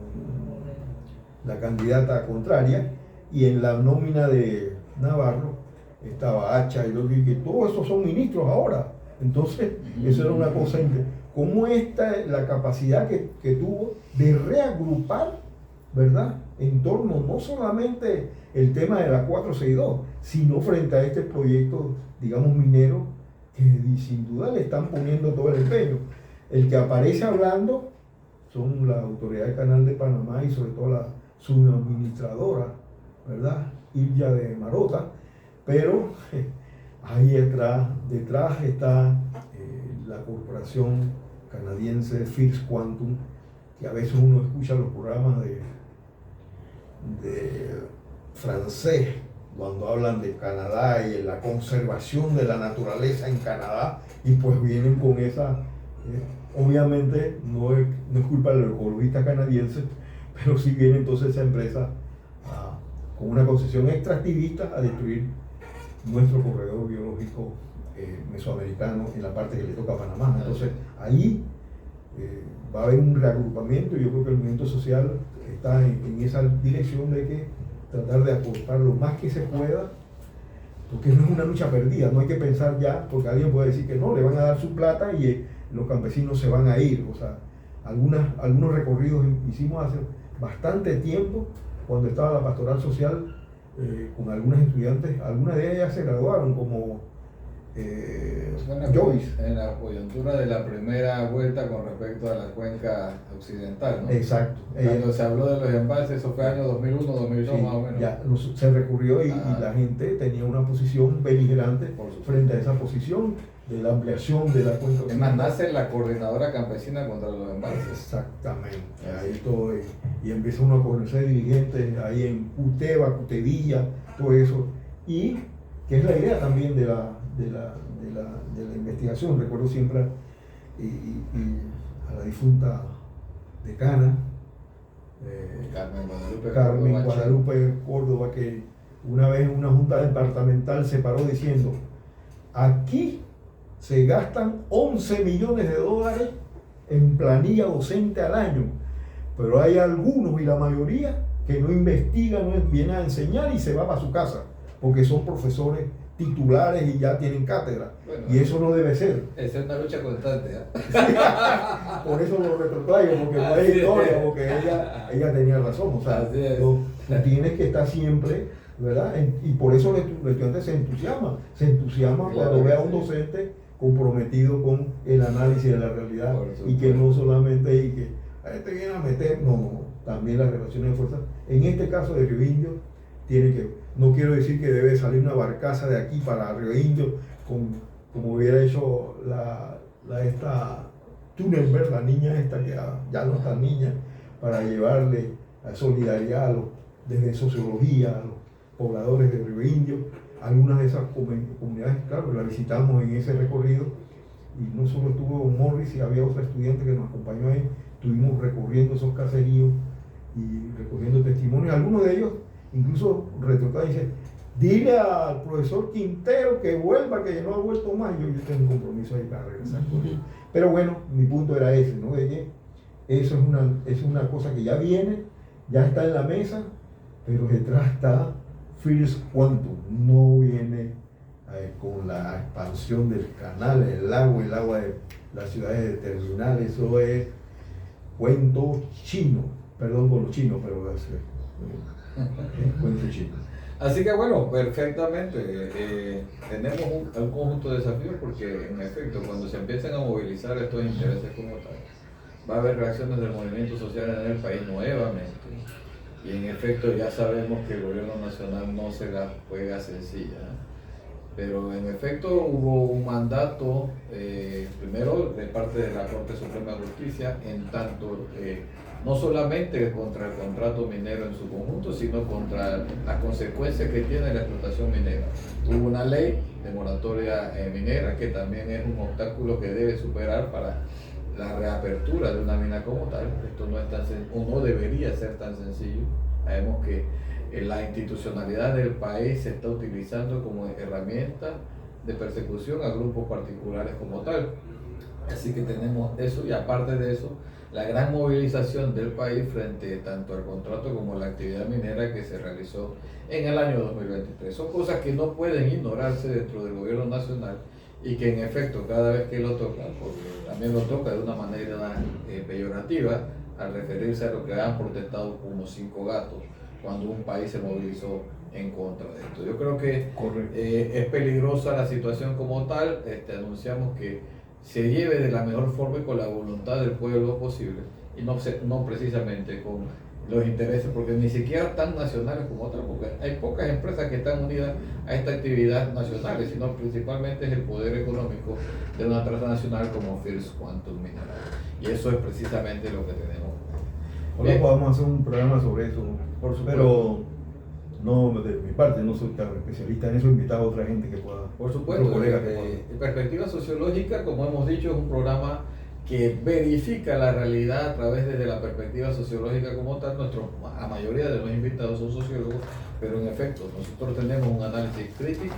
B: la candidata contraria, y en la nómina de Navarro estaba Hacha y López, que todos esos son ministros ahora. Entonces, eso era una cosa, ¿cómo está la capacidad que tuvo de reagrupar ¿verdad? En torno no solamente el tema de la 462, sino frente a este proyecto, digamos, minero, que sin duda le están poniendo todo el empeño. El que aparece hablando son la autoridad del Canal de Panamá y sobre todo la suministradora, ¿verdad? Ilya de Marota, pero ahí detrás está la corporación canadiense First Quantum, que a veces uno escucha los programas de francés cuando hablan de Canadá y la conservación de la naturaleza en Canadá, y pues vienen con esa, obviamente no es culpa del ecologista canadiense, pero sí viene entonces esa empresa con una concesión extractivista a destruir nuestro corredor biológico mesoamericano en la parte que le toca a Panamá. Entonces ahí va a haber un reagrupamiento, y yo creo que el movimiento social está en esa dirección de que tratar de aportar lo más que se pueda, porque no es una lucha perdida, no hay que pensar ya, porque alguien puede decir que no, le van a dar su plata y los campesinos se van a ir. O sea, algunos recorridos hicimos hace bastante tiempo, cuando estaba la pastoral social, con algunas estudiantes, algunas de ellas se graduaron, como Joyce.
A: En la coyuntura de la primera vuelta con respecto a la cuenca occidental, ¿no?
B: Exacto.
A: Cuando se habló de los embalses, eso fue año 2001, 2002
B: Sí,
A: más o menos.
B: ya se recurrió y la gente tenía una posición beligerante frente a esa posición de la ampliación de la cuenca occidental.
A: Es más, nace la coordinadora campesina contra los embalses.
B: Exactamente. Ahí todo, y empieza uno a conocer dirigentes ahí en Uteba, Cutevilla, todo eso. Y que es la idea también de la investigación. Recuerdo siempre a la difunta decana Carmen Guadalupe Córdoba, que una vez en una junta departamental se paró diciendo: aquí se gastan 11 millones de dólares en planilla docente al año, pero hay algunos, y la mayoría, que no investigan, no vienen a enseñar y se va para su casa, porque son profesores titulares y ya tienen cátedra. Bueno, y eso no debe ser.
A: Esa es una lucha constante, ¿eh?
B: Por eso lo retrotraigo, porque no es historia, porque ella tenía razón. O sea, tú tienes que estar siempre, ¿verdad? Y por eso el estudiante se entusiasma cuando ve a un docente comprometido con el análisis de la realidad, y que no solamente y que te viene a meter, no, también las relaciones de fuerza. En este caso de Río Indio, tiene que, no quiero decir que debe salir una barcaza de aquí para Río Indio, como hubiera hecho esta Thunberg, la niña esta que ya no está niña, para llevarle solidaridad desde sociología a los pobladores de Río Indio. Algunas de esas comunidades, claro, la visitamos en ese recorrido, y no solo estuvo Morris, y había otra estudiante que nos acompañó ahí. Estuvimos recorriendo esos caseríos y recogiendo testimonios. Algunos de ellos incluso retrataban y dicen: dile al profesor Quintero que vuelva, que no ha vuelto más. Yo tengo un compromiso ahí para regresar con él. Pero bueno, mi punto era ese, ¿no? De que eso es una cosa que ya viene, ya está en la mesa, pero detrás está First Quantum. No viene con la expansión del canal, el agua de las ciudades de terminal. Eso es cuento chino, perdón por los chinos, pero es cuento chino.
A: Así que bueno, perfectamente, tenemos un conjunto de desafíos, porque en efecto cuando se empiezan a movilizar estos intereses como tal, va a haber reacciones del movimiento social en el país nuevamente, y en efecto ya sabemos que el gobierno nacional no se la juega sencilla, pero en efecto hubo un mandato, primero de parte de la Corte Suprema de Justicia, en tanto no solamente contra el contrato minero en su conjunto, sino contra las consecuencias que tiene la explotación minera. Hubo una ley de moratoria minera, que también es un obstáculo que debe superar para la reapertura de una mina como tal. Esto no es tan o no debería ser tan sencillo. Sabemos que la institucionalidad del país se está utilizando como herramienta de persecución a grupos particulares como tal. Así que tenemos eso, y aparte de eso, la gran movilización del país frente tanto al contrato como a la actividad minera que se realizó en el año 2023. Son cosas que no pueden ignorarse dentro del gobierno nacional, y que en efecto cada vez que lo toca, porque también lo toca de una manera peyorativa, al referirse a lo que han protestado como 5 gatos cuando un país se movilizó en contra de esto. Yo creo que es peligrosa la situación como tal. Anunciamos que se lleve de la mejor forma y con la voluntad del pueblo posible, y no precisamente con los intereses, porque ni siquiera tan nacionales como otras, porque hay pocas empresas que están unidas a esta actividad nacional, sino principalmente es el poder económico de una transnacional como First Quantum Minerals, y eso es precisamente lo que tenemos.
B: Ahora podemos hacer un programa sobre eso,
A: por supuesto,
B: pero no, de mi parte, no soy tan especialista en eso, he invitado a otra gente que pueda.
A: Por supuesto, Perspectiva Sociológica, como hemos dicho, es un programa que verifica la realidad a través de la perspectiva sociológica como tal. La mayoría de los invitados son sociólogos, pero en efecto, nosotros tenemos un análisis crítico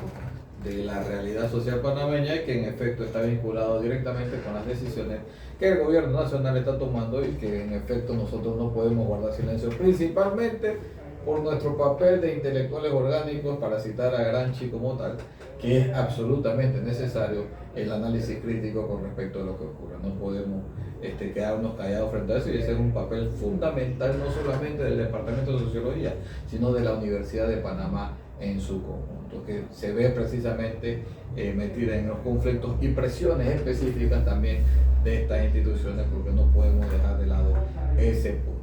A: de la realidad social panameña y que en efecto está vinculado directamente con las decisiones que el gobierno nacional está tomando, y que en efecto nosotros no podemos guardar silencio, principalmente por nuestro papel de intelectuales orgánicos, para citar a Gramsci como tal, que es absolutamente necesario el análisis crítico con respecto a lo que ocurre. No podemos quedarnos callados frente a eso, y ese es un papel fundamental no solamente del Departamento de Sociología, sino de la Universidad de Panamá en su conjunto, que se ve precisamente metida en los conflictos y presiones específicas también de estas instituciones, porque no podemos dejar de lado ese punto.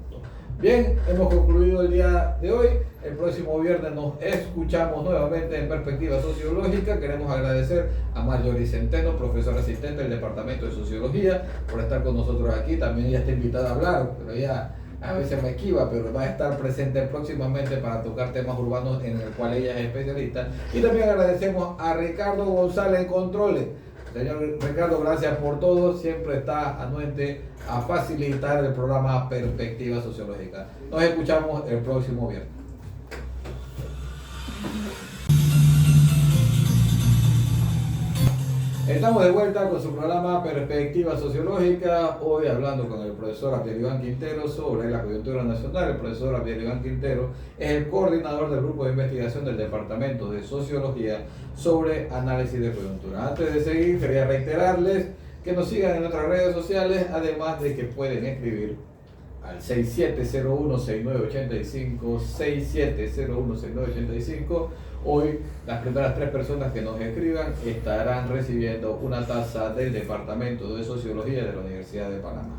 A: Bien, hemos concluido el día de hoy. El próximo viernes nos escuchamos nuevamente en Perspectiva Sociológica. Queremos agradecer a Marjorie Centeno, profesora asistente del Departamento de Sociología, por estar con nosotros aquí. También ella está invitada a hablar, pero ella a veces me esquiva, pero va a estar presente próximamente para tocar temas urbanos en el cual ella es especialista. Y también agradecemos a Ricardo González en Controles. Señor Ricardo, gracias por todo. Siempre está anuente a facilitar el programa Perspectiva Sociológica. Nos escuchamos el próximo viernes. Estamos de vuelta con su programa Perspectiva Sociológica, hoy hablando con el profesor Abdiel Iván Quintero sobre la coyuntura nacional. El profesor Abdiel Iván Quintero es el coordinador del grupo de investigación del Departamento de Sociología sobre análisis de coyuntura. Antes de seguir, quería reiterarles que nos sigan en nuestras redes sociales, además de que pueden escribir al 6701-6985, 6701-6985. Hoy las primeras 3 personas que nos escriban estarán recibiendo una taza del Departamento de Sociología de la Universidad de Panamá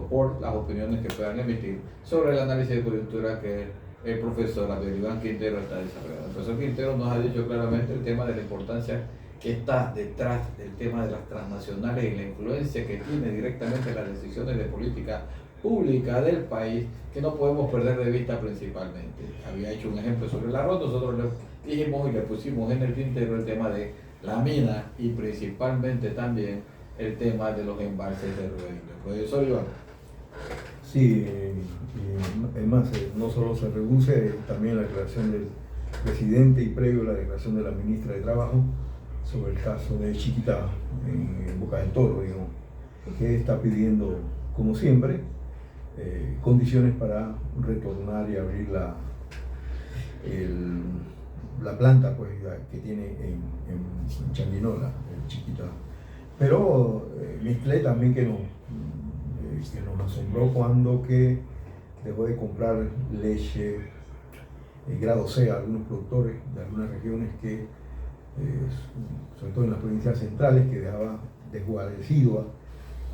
A: por las opiniones que puedan emitir sobre el análisis de coyuntura que el profesor Abdiel Iván Quintero está desarrollando. El profesor Quintero nos ha dicho claramente el tema de la importancia que está detrás del tema de las transnacionales y la influencia que tiene directamente en las decisiones de política pública del país, que no podemos perder de vista principalmente. Había hecho un ejemplo sobre el arroz, nosotros le dijimos y le pusimos en el tintero el tema de la mina y principalmente también el tema de los embalses de Río Indio. Profesor Iván.
B: Sí, además no solo se reduce, también la declaración del presidente y previo a la declaración de la ministra de Trabajo sobre el caso de Chiquita en Boca del Toro, digamos, que está pidiendo, como siempre, condiciones para retornar y abrir la planta pues, que tiene en Changuinola, en Chiquita. Pero Nestlé también que nos asombró cuando que dejó de comprar leche grado C a algunos productores de algunas regiones que, sobre todo en las provincias centrales, que dejaba desguarecido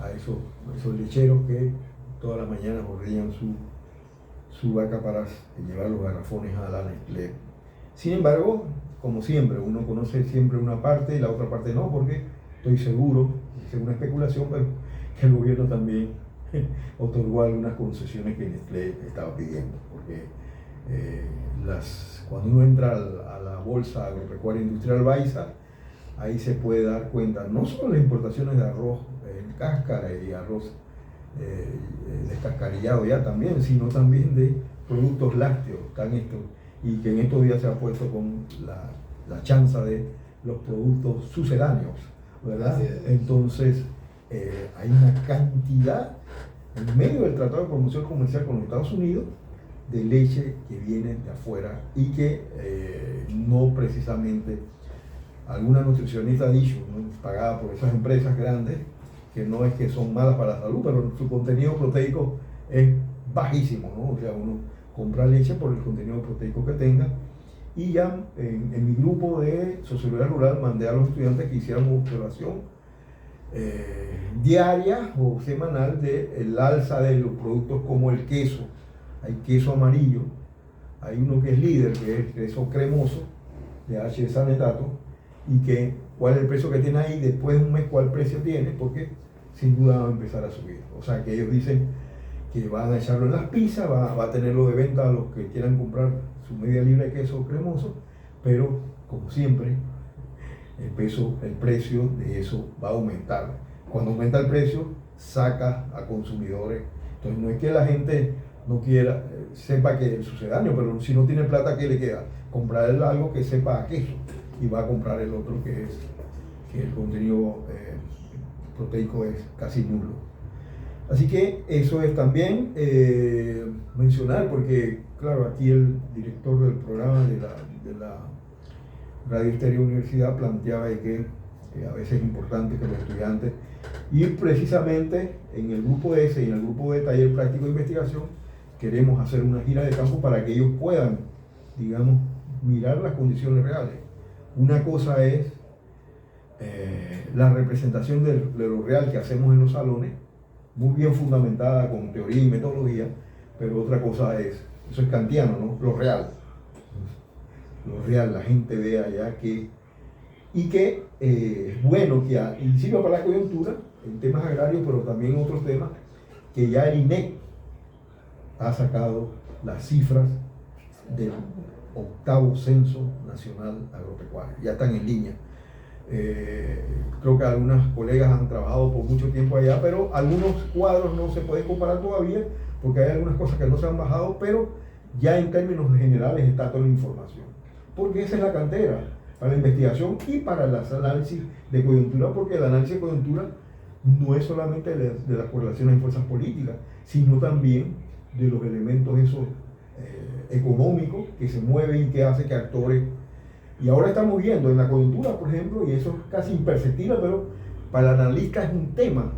B: a esos lecheros que todas las mañanas ordeñan su vaca para llevar los garrafones a la Nestlé. Sin embargo, como siempre, uno conoce siempre una parte y la otra parte no, porque estoy seguro, es una especulación, pero que el gobierno también otorgó algunas concesiones que Nestlé estaba pidiendo, porque cuando uno entra a la bolsa agropecuaria industrial Baiza, ahí se puede dar cuenta no solo de las importaciones de arroz en cáscara y arroz descascarillado ya también, sino también de productos lácteos, y que en estos días se ha puesto con la chanza de los productos sucedáneos, ¿verdad? Entonces hay una cantidad en medio del Tratado de Promoción Comercial con los Estados Unidos de leche que viene de afuera y que no precisamente, alguna nutricionista ha dicho, ¿no?, pagada por esas empresas grandes, que no es que son malas para la salud, pero su contenido proteico es bajísimo, ¿no? O sea, uno compra leche por el contenido proteico que tenga. Y ya en mi grupo de sociología rural mandé a los estudiantes que hicieran una observación diaria o semanal del alza de los productos como el queso. Hay queso amarillo, hay uno que es líder, que es queso cremoso, de H. Sanetato, y que cuál es el precio que tiene ahí, después de un mes cuál precio tiene, porque sin duda va a empezar a subir. O sea que ellos dicen que van a echarlo en las pizzas, va a tenerlo de venta a los que quieran comprar su media libra de queso cremoso, pero como siempre, el precio de eso va a aumentar. Cuando aumenta el precio, saca a consumidores. Entonces no es que la gente no quiera, sepa que es sucedáneo, pero si no tiene plata, ¿qué le queda? Comprar algo que sepa a queso y va a comprar el otro que el contenido proteico es casi nulo. Así que eso es también mencionar, porque claro, aquí el director del programa de la Radio Estéreo Universidad planteaba de que a veces es importante que los estudiantes, y precisamente en el grupo ese y en el grupo de taller práctico de investigación, queremos hacer una gira de campo para que ellos puedan, digamos, mirar las condiciones reales. Una cosa es la representación de lo real que hacemos en los salones, muy bien fundamentada con teoría y metodología, pero otra cosa es, eso es kantiano, ¿no? Lo real. Lo real, la gente ve allá que es bueno que y sirva para la coyuntura en temas agrarios, pero también en otros temas, que ya el INEC ha sacado las cifras del 8º Censo Nacional Agropecuario, ya están en línea. Creo que algunas colegas han trabajado por mucho tiempo allá, pero algunos cuadros no se pueden comparar todavía, porque hay algunas cosas que no se han bajado, pero ya en términos generales está toda la información. Porque esa es la cantera para la investigación y para el análisis de coyuntura, porque el análisis de coyuntura no es solamente de las correlaciones en fuerzas políticas, sino también de los elementos esos económicos que se mueven y que hace que actores. Y ahora estamos viendo en la coyuntura, por ejemplo, y eso es casi imperceptible, pero para el analista es un tema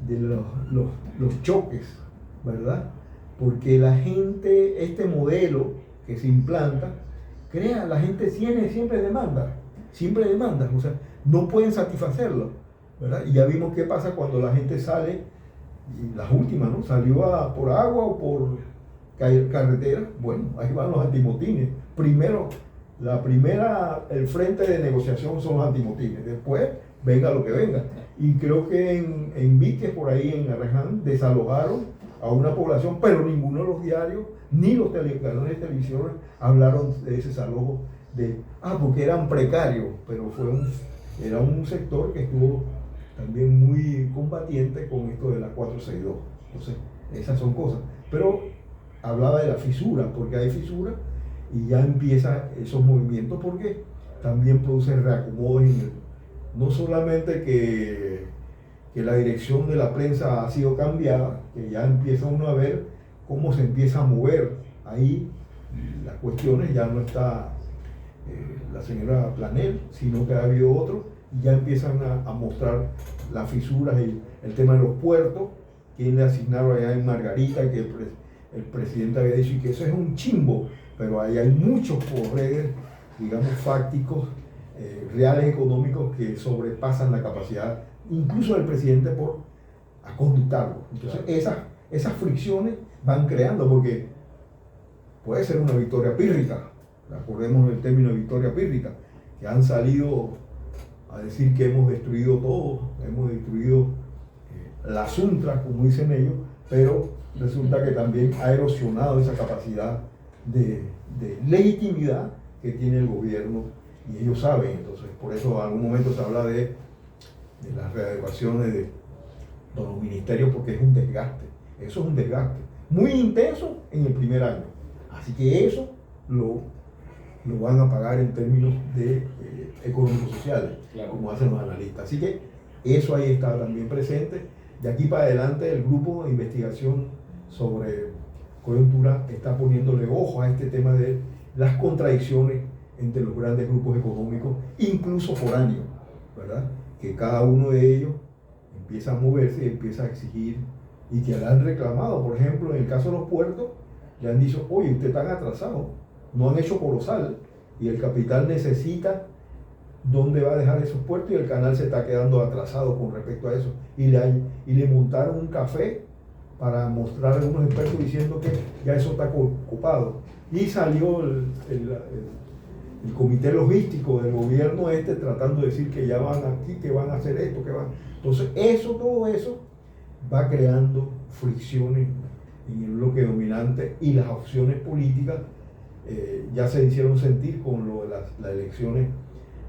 B: de los choques, ¿verdad? Porque la gente, este modelo que se implanta, la gente tiene siempre demandas, o sea, no pueden satisfacerlo, ¿verdad? Y ya vimos qué pasa cuando la gente sale, y las últimas, ¿no? Salió por agua o por carretera, bueno, ahí van los antimotines. Primero, el frente de negociación son los antimotines, después venga lo que venga. Y creo que en Vieques, por ahí en Arreján, desalojaron a una población, pero ninguno de los diarios, ni los canales de televisión hablaron de ese desalojo, porque eran precarios, pero era un sector que estuvo también muy combatiente con esto de la 462. Entonces, esas son cosas. Pero hablaba de la fisura, porque hay fisura y ya empiezan esos movimientos, porque también produce reacomodos no solamente que la dirección de la prensa ha sido cambiada, que ya empieza uno a ver cómo se empieza a mover ahí las cuestiones, ya no está la señora Planel, sino que ha habido otro, y ya empiezan a mostrar las fisuras y el tema de los puertos, que le asignaron allá en Margarita, que el presidente había dicho, y que eso es un chimbo, pero ahí hay muchos correos, digamos, fácticos, reales económicos que sobrepasan la capacidad, incluso del presidente, por conductarlo. Entonces, claro, esas fricciones van creando, porque puede ser una victoria pírrica, acordemos del término de victoria pírrica, que han salido a decir que hemos destruido todo, hemos destruido la Suntra, como dicen ellos, pero resulta que también ha erosionado esa capacidad de legitimidad que tiene el gobierno, y ellos saben. Entonces, por eso en algún momento se habla de las readecuaciones de los ministerios, porque es un desgaste. Eso es un desgaste muy intenso en el primer año. Así que eso lo van a pagar en términos de económicos sociales, claro, como hacen los analistas. Así que eso ahí está también presente. De aquí para adelante el grupo de investigación sobre coyuntura está poniéndole ojo a este tema de las contradicciones entre los grandes grupos económicos, incluso foráneos, ¿verdad? Que cada uno de ellos empieza a moverse y empieza a exigir y que le han reclamado. Por ejemplo, en el caso de los puertos, le han dicho, oye, ustedes están atrasados, no han hecho Corozal, y el capital necesita dónde va a dejar esos puertos, y el canal se está quedando atrasado con respecto a eso. Y le montaron un café para mostrar a algunos expertos diciendo que ya eso está ocupado. Y salió el comité logístico del gobierno tratando de decir que ya van aquí, que van a hacer esto, que van. Entonces todo eso va creando fricciones en el bloque dominante, y las opciones políticas ya se hicieron sentir con lo de las elecciones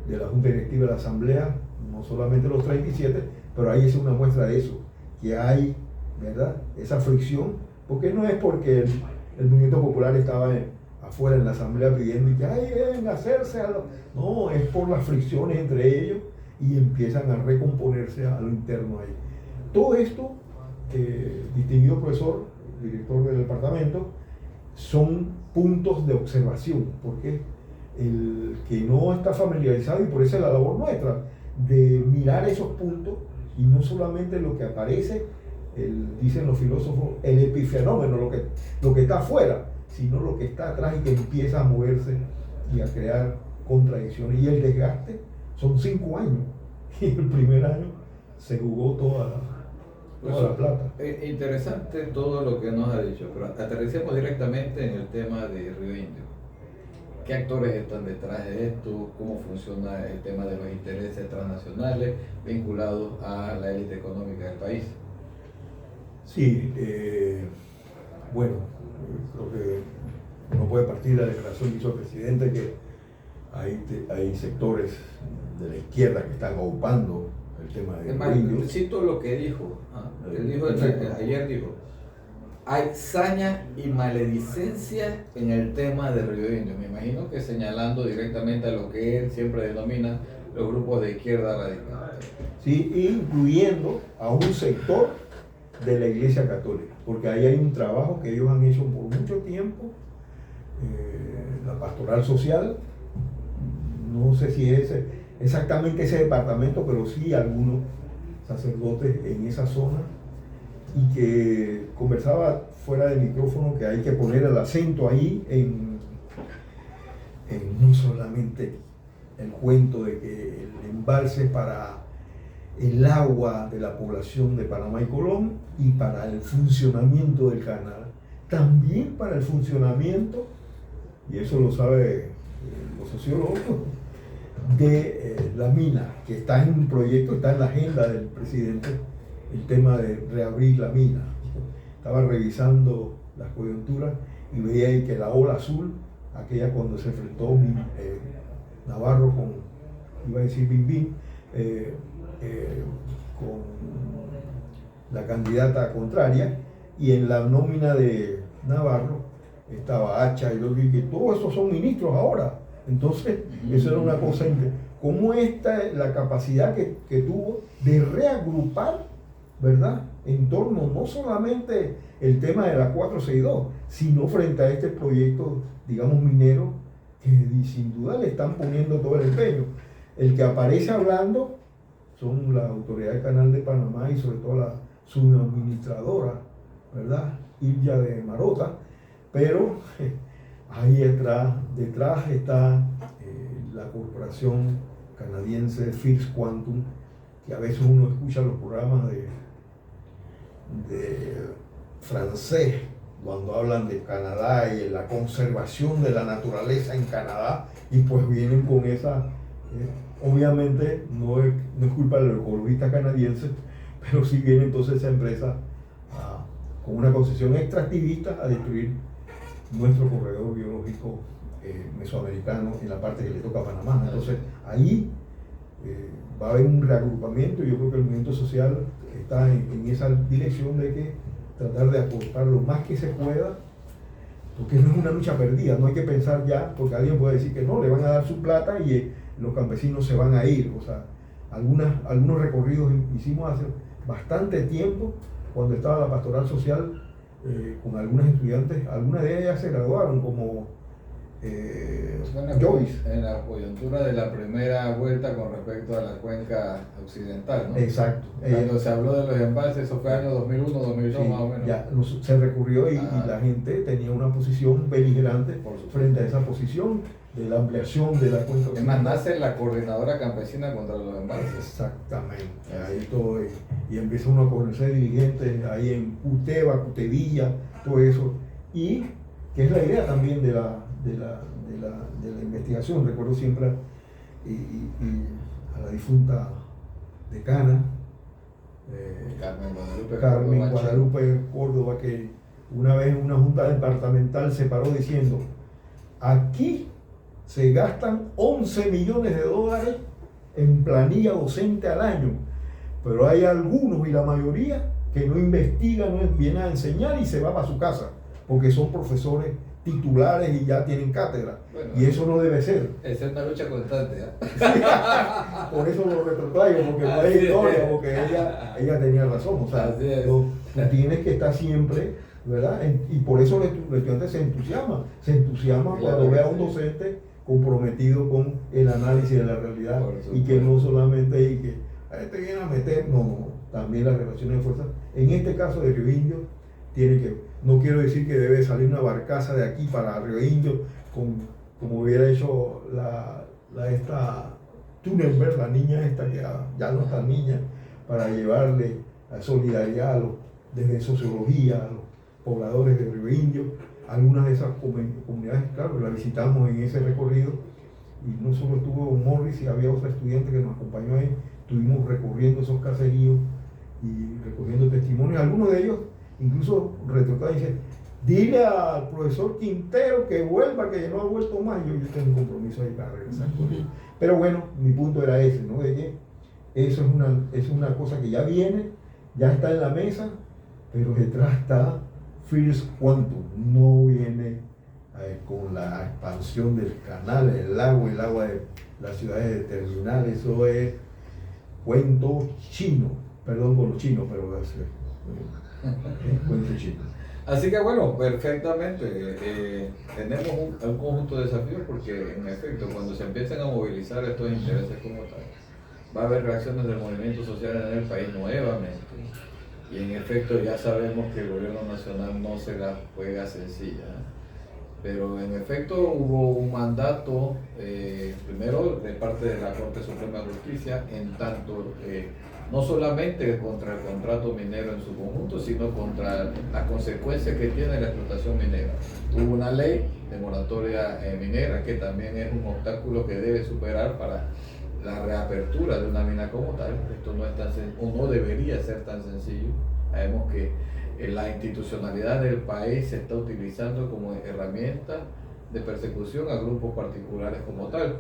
B: de la Junta Directiva de la Asamblea, no solamente los 37, pero ahí es una muestra de eso, que hay, ¿verdad?, esa fricción, porque no es porque el movimiento popular estaba afuera en la Asamblea pidiendo que ay, deben hacerse no, es por las fricciones entre ellos, y empiezan a recomponerse a lo interno ahí. Todo esto, distinguido profesor, director del departamento, son puntos de observación, porque el que no está familiarizado, y por eso es la labor nuestra, de mirar esos puntos, y no solamente lo que aparece, dicen los filósofos, el epifenómeno, lo que está afuera, sino lo que está atrás y que empieza a moverse y a crear contradicciones. Y el desgaste son 5 años, y el primer año se jugó toda la plata.
A: Interesante todo lo que nos ha dicho, pero aterricemos directamente en el tema de Río Indio. ¿Qué actores están detrás de esto? ¿Cómo funciona el tema de los intereses transnacionales vinculados a la élite económica del país?
B: Sí, bueno, creo que uno puede partir de la declaración que hizo el presidente, que hay sectores de la izquierda que están ocupando el tema de
A: Río
B: Indio.
A: Cito lo que dijo. Él dijo ayer dijo, hay saña y maledicencia en el tema de Río Indio. Me imagino que señalando directamente a lo que él siempre denomina los grupos de izquierda radical.
B: Sí, incluyendo a un sector de la Iglesia Católica, porque ahí hay un trabajo que ellos han hecho por mucho tiempo, la pastoral social, no sé si es exactamente ese departamento, pero sí algunos sacerdotes en esa zona, y que conversaba fuera del micrófono que hay que poner el acento ahí en no solamente el cuento de que el embalse para el agua de la población de Panamá y Colón, y para el funcionamiento del canal, también para el funcionamiento, y eso lo sabe los sociólogos, de la mina, que está en un proyecto, está en la agenda del presidente, el tema de reabrir la mina. Estaba revisando las coyunturas y veía ahí que la ola azul, aquella cuando se enfrentó Navarro con, iba a decir Bimbín, con la candidata contraria, y en la nómina de Navarro estaba Hacha y López, que todos esos son ministros ahora. Entonces, eso era una cosa ¿cómo está la capacidad que tuvo de reagrupar, ¿verdad?, en torno no solamente el tema de la 462, sino frente a este proyecto, digamos, minero, que sin duda le están poniendo todo el empeño. El que aparece hablando son la autoridad del Canal de Panamá y sobre todo la subadministradora, ¿verdad?, Ilya de Marota, pero ahí detrás está la corporación canadiense First Quantum, que a veces uno escucha los programas de francés cuando hablan de Canadá y la conservación de la naturaleza en Canadá, y pues vienen con esa, obviamente no es culpa de los ecologistas canadienses, pero sí viene entonces esa empresa con una concesión extractivista a destruir nuestro corredor biológico mesoamericano en la parte que le toca a Panamá. Entonces ahí va a haber un reagrupamiento, y yo creo que el movimiento social está en esa dirección de que tratar de aportar lo más que se pueda, porque no es una lucha perdida, no hay que pensar ya, porque alguien puede decir que no, le van a dar su plata y los campesinos se van a ir. O sea, algunos recorridos hicimos hace bastante tiempo, cuando estaba la pastoral social, con algunas estudiantes, algunas de ellas se graduaron, como
A: Bueno,
B: Joyce.
A: en la coyuntura de la primera vuelta con respecto a la cuenca occidental, ¿no?
B: Exacto.
A: Cuando se habló de los embalses, eso fue año 2001, 2002
B: Sí,
A: más o menos.
B: ya se recurrió y
A: Ajá.
B: la gente tenía una posición beligerante
A: Por supuesto.
B: frente a esa posición de la ampliación de la cuenca
A: Es más,
B: occidental.
A: nace la coordinadora campesina contra los embalses.
B: Exactamente, ahí todo, y empieza uno a conocer dirigentes ahí en Uteba, Cutevilla, todo eso, y que es la idea también de la investigación. Recuerdo siempre a la difunta decana, Carmen Guadalupe Córdoba, que una vez en una junta departamental se paró diciendo: aquí se gastan 11 millones de dólares en planilla docente al año, pero hay algunos y la mayoría que no investigan, no vienen a enseñar y se va para su casa, porque son profesores titulares y ya tienen cátedra.
A: Bueno,
B: y eso no debe ser.
A: Esa es una lucha constante, ¿eh?
B: Por eso lo retrotraigo, porque no hay historia, porque ella tenía razón. O sea, tú tienes que estar siempre, ¿verdad? Y por eso el estudiante se entusiasma
A: Claro,
B: cuando ve a un
A: sí.
B: docente comprometido con el análisis de la realidad, y que no solamente y que te viene a meter, no, también las relaciones de fuerza. En este caso de Río Indio, tiene que, no quiero decir que debe salir una barcaza de aquí para Río Indio, como hubiera hecho esta Thunberg, la niña esta que ya no está niña, para llevarle solidaridad desde sociología a los pobladores de Río Indio. Algunas de esas comunidades, claro, la visitamos en ese recorrido, y no solo estuvo Morris, y había otra estudiante que nos acompañó ahí. Estuvimos recorriendo esos caseríos y recogiendo testimonios. Algunos de ellos incluso retrataban y dicen: dile al profesor Quintero que vuelva, que no ha vuelto más. Yo tengo un compromiso ahí para regresar con él. Pero bueno, mi punto era ese, ¿no? De que eso es una cosa que ya viene, ya está en la mesa, pero detrás está First Quantum. No viene con la expansión del canal, el agua de las ciudades de terminal. Eso es cuento chino. Perdón por los chinos, pero es cuento chino.
A: Así que bueno, perfectamente. Tenemos un conjunto de desafíos, porque en efecto, cuando se empiezan a movilizar estos intereses como tal, va a haber reacciones del movimiento social en el país nuevamente. Y en efecto ya sabemos que el gobierno nacional no se la juega sencilla. Pero en efecto hubo un mandato, primero de parte de la Corte Suprema de Justicia, en tanto no solamente contra el contrato minero en su conjunto, sino contra las consecuencias que tiene la explotación minera. Hubo una ley de moratoria minera, que también es un obstáculo que debe superar para la reapertura de una mina como tal. Esto no es tan o no debería ser tan sencillo. Sabemos que la institucionalidad del país se está utilizando como herramienta de persecución a grupos particulares como tal.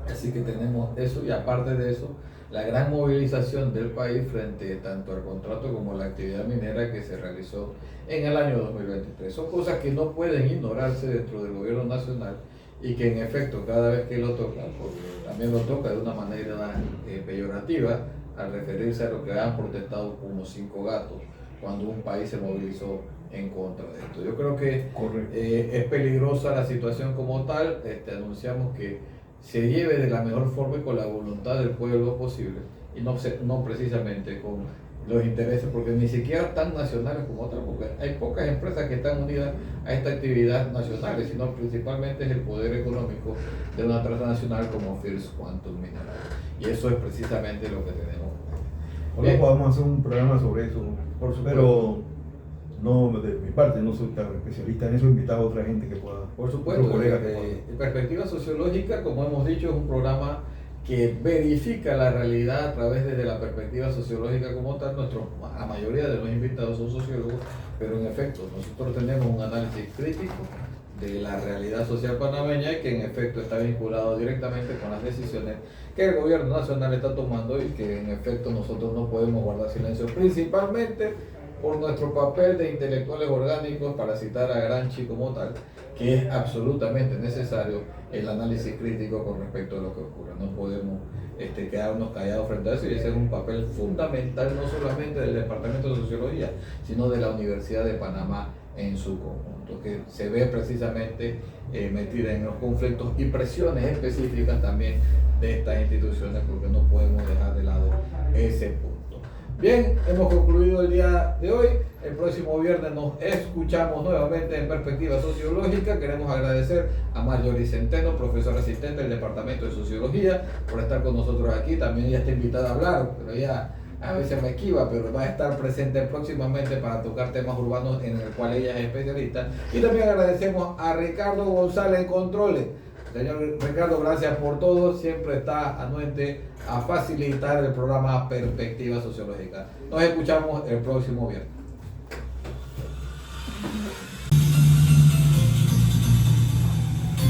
A: Así que tenemos eso, y aparte de eso, la gran movilización del país frente tanto al contrato como a la actividad minera que se realizó en el año 2023. Son cosas que no pueden ignorarse dentro del gobierno nacional, y que en efecto cada vez que lo toca, porque también lo toca de una manera peyorativa, al referirse a lo que han protestado como 5 gatos, cuando un país se movilizó en contra de esto. Yo creo que es peligrosa la situación como tal. Anunciamos que se lleve de la mejor forma y con la voluntad del pueblo posible, y no precisamente con los intereses, porque ni siquiera tan nacionales como otras, porque hay pocas empresas que están unidas a esta actividad nacional, sino principalmente es el poder económico de una transnacional como First Quantum Mineral, y eso es precisamente lo que tenemos.
B: Ahora podemos hacer un programa sobre eso,
A: por supuesto,
B: pero no, de mi parte no soy tan especialista en eso. He invitado a otra gente que pueda.
A: por supuesto. Perspectiva Sociológica, como hemos dicho, es un programa que verifica la realidad a través de la perspectiva sociológica como tal. La mayoría de los invitados son sociólogos, pero en efecto nosotros tenemos un análisis crítico de la realidad social panameña, y que en efecto está vinculado directamente con las decisiones que el gobierno nacional está tomando, y que en efecto nosotros no podemos guardar silencio, principalmente por nuestro papel de intelectuales orgánicos, para citar a Gramsci como tal, que es absolutamente necesario el análisis crítico con respecto a lo que ocurre. No podemos quedarnos callados frente a eso, y ese es un papel fundamental no solamente del Departamento de Sociología, sino de la Universidad de Panamá en su conjunto. punto, que se ve precisamente metida en los conflictos y presiones específicas también de estas instituciones, porque no podemos dejar de lado ese punto. Bien, hemos concluido el día de hoy. El próximo viernes nos escuchamos nuevamente en Perspectiva Sociológica. Queremos agradecer a Marjorie Centeno, profesora asistente del Departamento de Sociología, por estar con nosotros aquí. También ella está invitada a hablar, pero ella a veces me esquiva, pero va a estar presente próximamente para tocar temas urbanos en el cual ella es especialista. Y también agradecemos a Ricardo González en Controles. Señor Ricardo, gracias por todo. Siempre está anuente a facilitar el programa Perspectiva Sociológica. Nos escuchamos el próximo viernes.